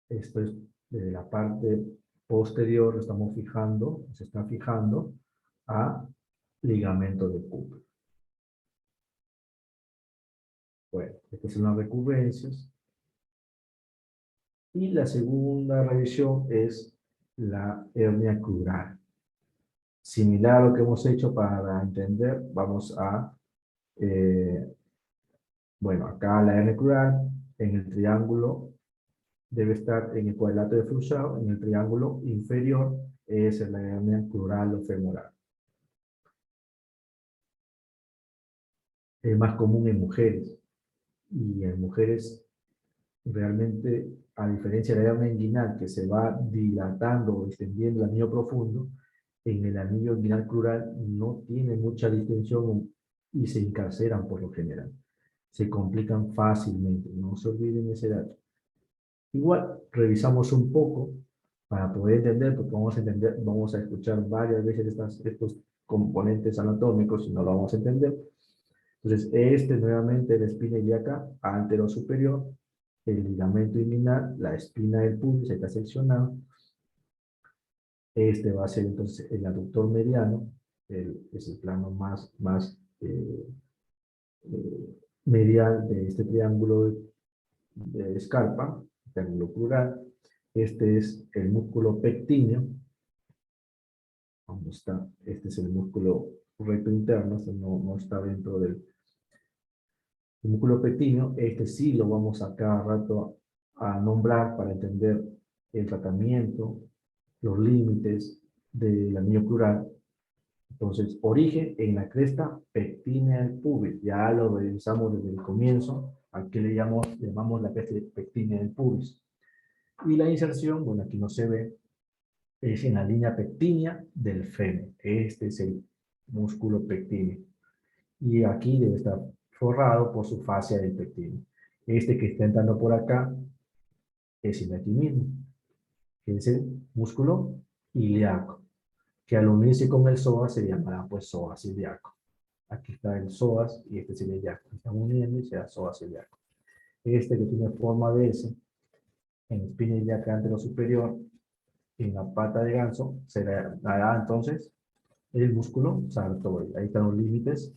Speaker 1: Esto es desde la parte posterior, lo estamos fijando, se está fijando a ligamento de Cooper. Bueno, estas son las recurrencias. Y la segunda revisión es la hernia crural. Similar a lo que hemos hecho para entender, vamos a, bueno, acá la hernia crural, en el triángulo, debe estar en el cuadrilátero de Froissart, en el triángulo inferior, es la hernia crural o femoral. Es más común en mujeres, y en mujeres realmente, a diferencia de la hernia inguinal, que se va dilatando o extendiendo el anillo profundo, en el anillo inguinal crural no tiene mucha distensión y se encarceran por lo general. Se complican fácilmente, no se olviden ese dato. Igual, revisamos un poco para poder entender, porque vamos a escuchar varias veces estos componentes anatómicos y no lo vamos a entender. Entonces, nuevamente la espina ilíaca antero superior, el ligamento inguinal, la espina del pubis está seccionado. Este va a ser entonces el aductor mediano, es el plano más medial de este triángulo de Scarpa, triángulo plural. Este es el músculo pectíneo. ¿Dónde está? Este es el músculo recto interno, este no está dentro del músculo pectíneo. Este sí lo vamos a cada rato a nombrar para entender el tratamiento, los límites del anillo crural. Entonces, origen en la cresta pectínea del pubis. Ya lo revisamos desde el comienzo. Aquí le llamamos la cresta pectínea del pubis. Y la inserción, bueno, aquí no se ve, es en la línea pectínea del fémur. Este es el músculo pectíneo. Y aquí debe estar forrado por su fascia del pectíneo. Este que está entrando por acá es el de aquí mismo, que es el músculo ilíaco, que al unirse con el psoas se llamará pues psoas ilíaco. Aquí está el psoas y este es el ilíaco. Están uniendo y se da psoas ilíaco. Este que tiene forma de S, en espina ilíaca antero superior, en la pata de ganso, se dará entonces el músculo sartoide. Ahí están los límites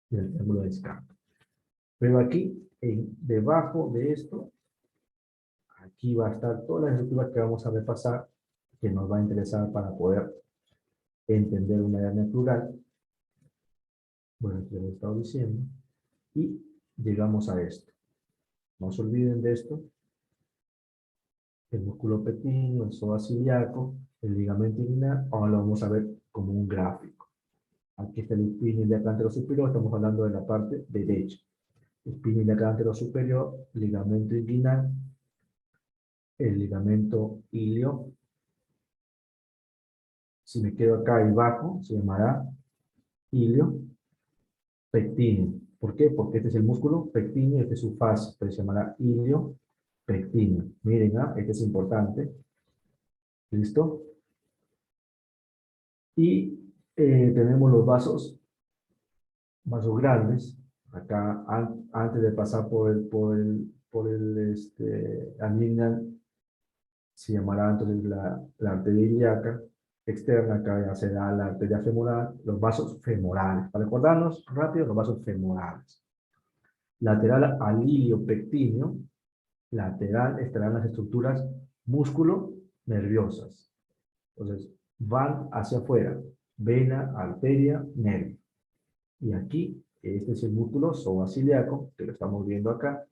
Speaker 1: del triángulo de Scarpa. Pero aquí, debajo de esto, aquí va a estar todas las estructuras que vamos a repasar, que nos va a interesar para poder entender una hernia crural. Bueno, ya lo he estado diciendo. Y llegamos a esto. No se olviden de esto. El músculo pectíneo, el psoas ilíaco, el ligamento inguinal. Ahora lo vamos a ver como un gráfico. Aquí está el espina ilíaca antero superior. Estamos hablando de la parte derecha. Espina ilíaca antero superior, ligamento inguinal, el ligamento ilio. Si me quedo acá abajo, se llamará ilio pectíneo. ¿Por qué? Porque este es el músculo pectíneo, este es su fase, pero se llamará ilio pectíneo. Miren, este es importante. ¿Listo? Y tenemos los vasos grandes. Acá, antes de pasar por el anillo, se llamará entonces la arteria ilíaca externa. Acá ya será la arteria femoral, los vasos femorales. Para recordarnos rápido, los vasos femorales. Lateral al ilio pectíneo, lateral estarán las estructuras músculo-nerviosas. Entonces, van hacia afuera, vena, arteria, nervio. Y aquí, este es el músculo psoas ilíaco, que lo estamos viendo acá.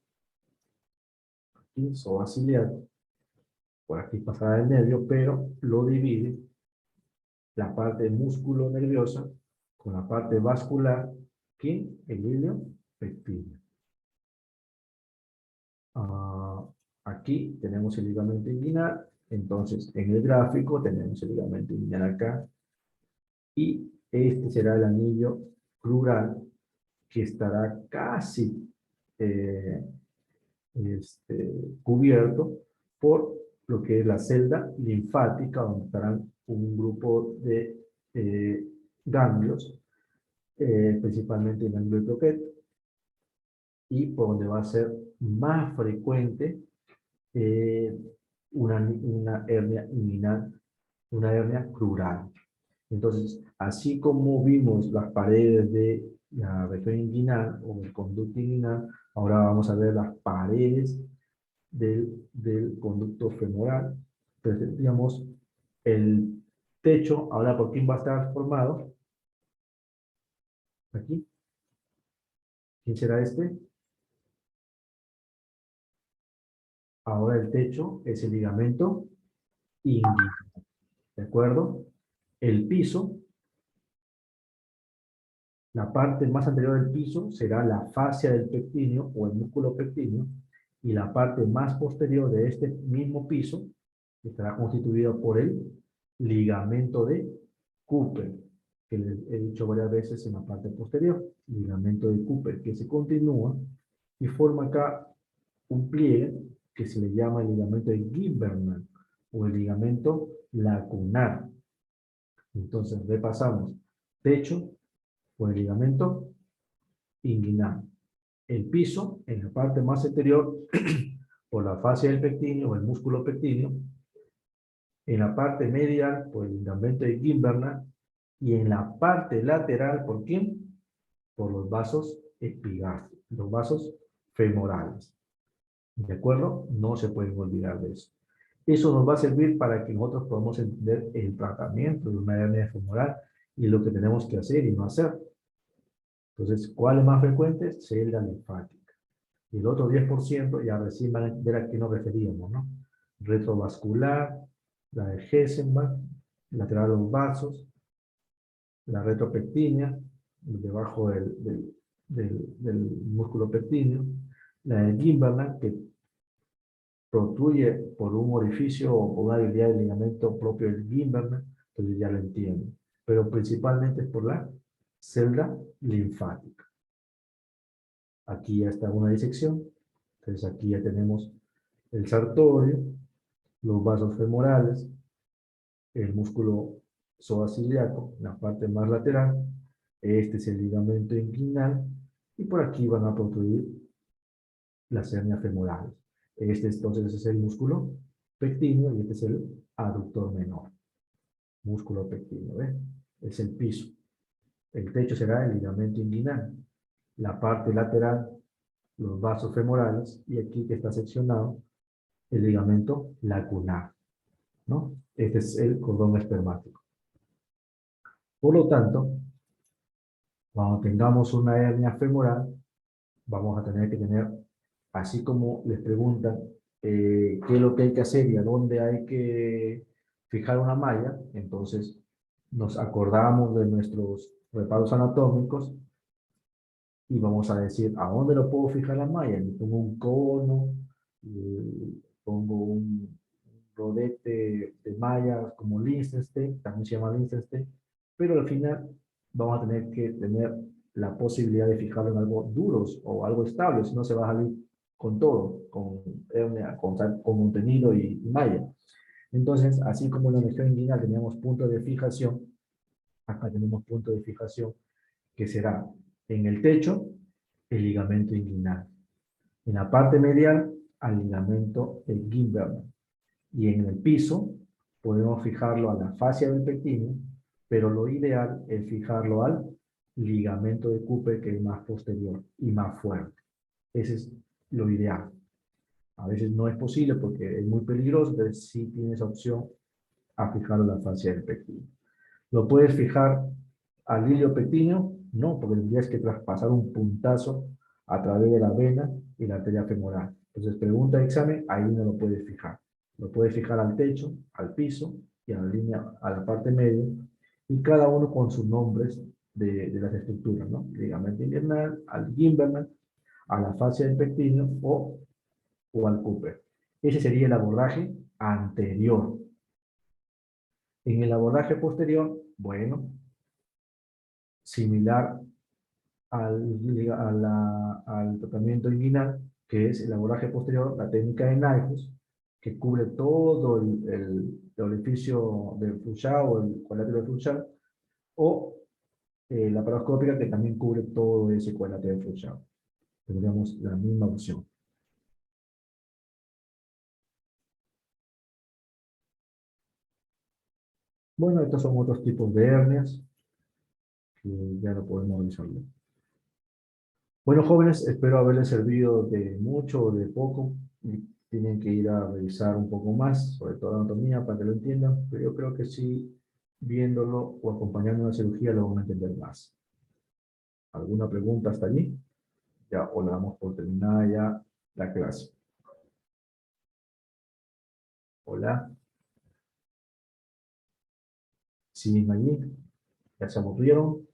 Speaker 1: Aquí, psoas ilíaco. Por aquí pasará el nervio, pero lo divide la parte músculo nerviosa con la parte vascular, que el ilio pectíneo. Aquí tenemos el ligamento inguinal, entonces en el gráfico tenemos el ligamento inguinal acá, y este será el anillo crural que estará casi cubierto por lo que es la celda linfática, donde estarán un grupo de ganglios, principalmente el ganglio de Purkinje, y por donde va a ser más frecuente una hernia inguinal, una hernia crural. Entonces, así como vimos las paredes de la región inguinal o el conducto inguinal, ahora vamos a ver las paredes del conducto femoral. Entonces, digamos, el techo, ahora ¿por quién va a estar formado? Aquí. ¿Quién será este? Ahora el techo es el ligamento inguinal. ¿De acuerdo? El piso, la parte más anterior del piso será la fascia del pectíneo o el músculo pectíneo, y la parte más posterior de este mismo piso estará constituida por el ligamento de Cooper, que les he dicho varias veces en la parte posterior, ligamento de Cooper, que se continúa y forma acá un pliegue que se le llama el ligamento de Gimberman o el ligamento lacunar. Entonces repasamos: techo o el ligamento inguinal, el piso en la parte más exterior por la fascia del pectíneo o el músculo pectíneo, en la parte medial por el ligamento de Gimberman, y en la parte lateral, ¿por quién? Por los vasos epigastros, los vasos femorales. ¿De acuerdo? No se pueden olvidar de eso. Eso nos va a servir para que nosotros podamos entender el tratamiento de una hernia femoral y lo que tenemos que hacer y no hacer. Entonces, ¿cuál es más frecuente? Celda linfática. Y el otro 10% ya recién van a entender a qué nos referíamos, ¿no? Retrovascular, la de Hessenbach, lateral de los vasos, la retropectínea, debajo del músculo pectíneo, la de Gimberman, que protruye por un orificio o por una debilidad del ligamento propio del Gimberman, entonces ya lo entienden. Pero principalmente es por la celda linfática. Aquí ya está una disección, entonces aquí ya tenemos el sartorio, los vasos femorales, el músculo psoas-ilíaco, la parte más lateral, este es el ligamento inguinal, y por aquí van a protruir las hernias femorales. Este entonces es el músculo pectíneo y este es el aductor menor. Músculo pectíneo, ¿ves? Es el piso. El techo será el ligamento inguinal. La parte lateral, los vasos femorales, y aquí que está seccionado, el ligamento lacunar, ¿no? Este es el cordón espermático. Por lo tanto, cuando tengamos una hernia femoral, vamos a tener que tener, así como les preguntan qué es lo que hay que hacer y a dónde hay que fijar una malla, entonces nos acordamos de nuestros reparos anatómicos y vamos a decir, ¿a dónde lo puedo fijar la malla? Le pongo un cono, pongo un rodete de mallas como Lichtenstein, también se llama Lichtenstein, pero al final vamos a tener que tener la posibilidad de fijarlo en algo duros o algo estable, si no se va a salir con todo, con hernia, con contenido y malla. Entonces, así como en la región inguinal teníamos punto de fijación, acá tenemos punto de fijación que será en el techo, el ligamento inguinal. En la parte medial, al ligamento de Gimberman. Y en el piso, podemos fijarlo a la fascia del pectíneo, pero lo ideal es fijarlo al ligamento de Cooper, que es más posterior y más fuerte. Ese es lo ideal. A veces no es posible porque es muy peligroso, entonces sí tienes opción a fijarlo a la fascia del pectíneo. ¿Lo puedes fijar al ilio pectíneo? No, porque tendrías que traspasar un puntazo a través de la vena y la arteria femoral. Entonces, pregunta de examen, ahí no lo puedes fijar. Lo puedes fijar al techo, al piso y a la línea, a la parte media, y cada uno con sus nombres de las estructuras, ¿no? Ligamento inguinal, al Gimberman, a la fascia del pectíneo o al Cooper. Ese sería el abordaje anterior. En el abordaje posterior, bueno, similar al tratamiento inguinal, que es el abordaje posterior, la técnica de Nyquist, que cubre todo el orificio del fluchado o el cuadrilátero del fluchado, o la paroscópica, que también cubre todo ese cuadrilátero del fluchado. Tendríamos la misma opción. Bueno, estos son otros tipos de hernias, que ya lo podemos revisarlo. Bueno, jóvenes, espero haberles servido de mucho o de poco. Y tienen que ir a revisar un poco más, sobre todo anatomía, para que lo entiendan, pero yo creo que sí, viéndolo o acompañando una cirugía, lo van a entender más. ¿Alguna pregunta hasta allí? Ya, o la damos por terminada ya la clase. Hola. ¿Siguen allí? ¿Ya se aburrieron?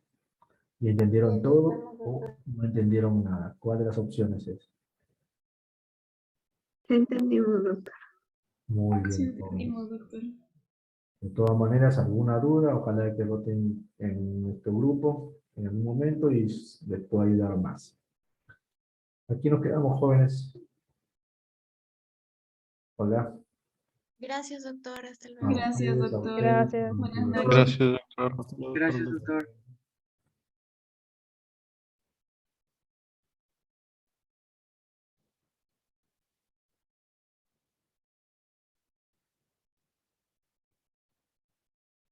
Speaker 1: ¿Y entendieron todo o no entendieron nada? ¿Cuál de las opciones es?
Speaker 4: Ya entendimos, doctor.
Speaker 1: Muy bien, jóvenes. De todas maneras, alguna duda, ojalá que voten en nuestro grupo en algún momento y les pueda ayudar más. Aquí nos quedamos, jóvenes. Hola.
Speaker 6: Gracias, doctor. Hasta
Speaker 1: A
Speaker 6: luego.
Speaker 1: ustedes, a ustedes.
Speaker 8: Gracias.
Speaker 1: Buenas noches.
Speaker 2: Gracias, doctor.
Speaker 7: Gracias, doctor.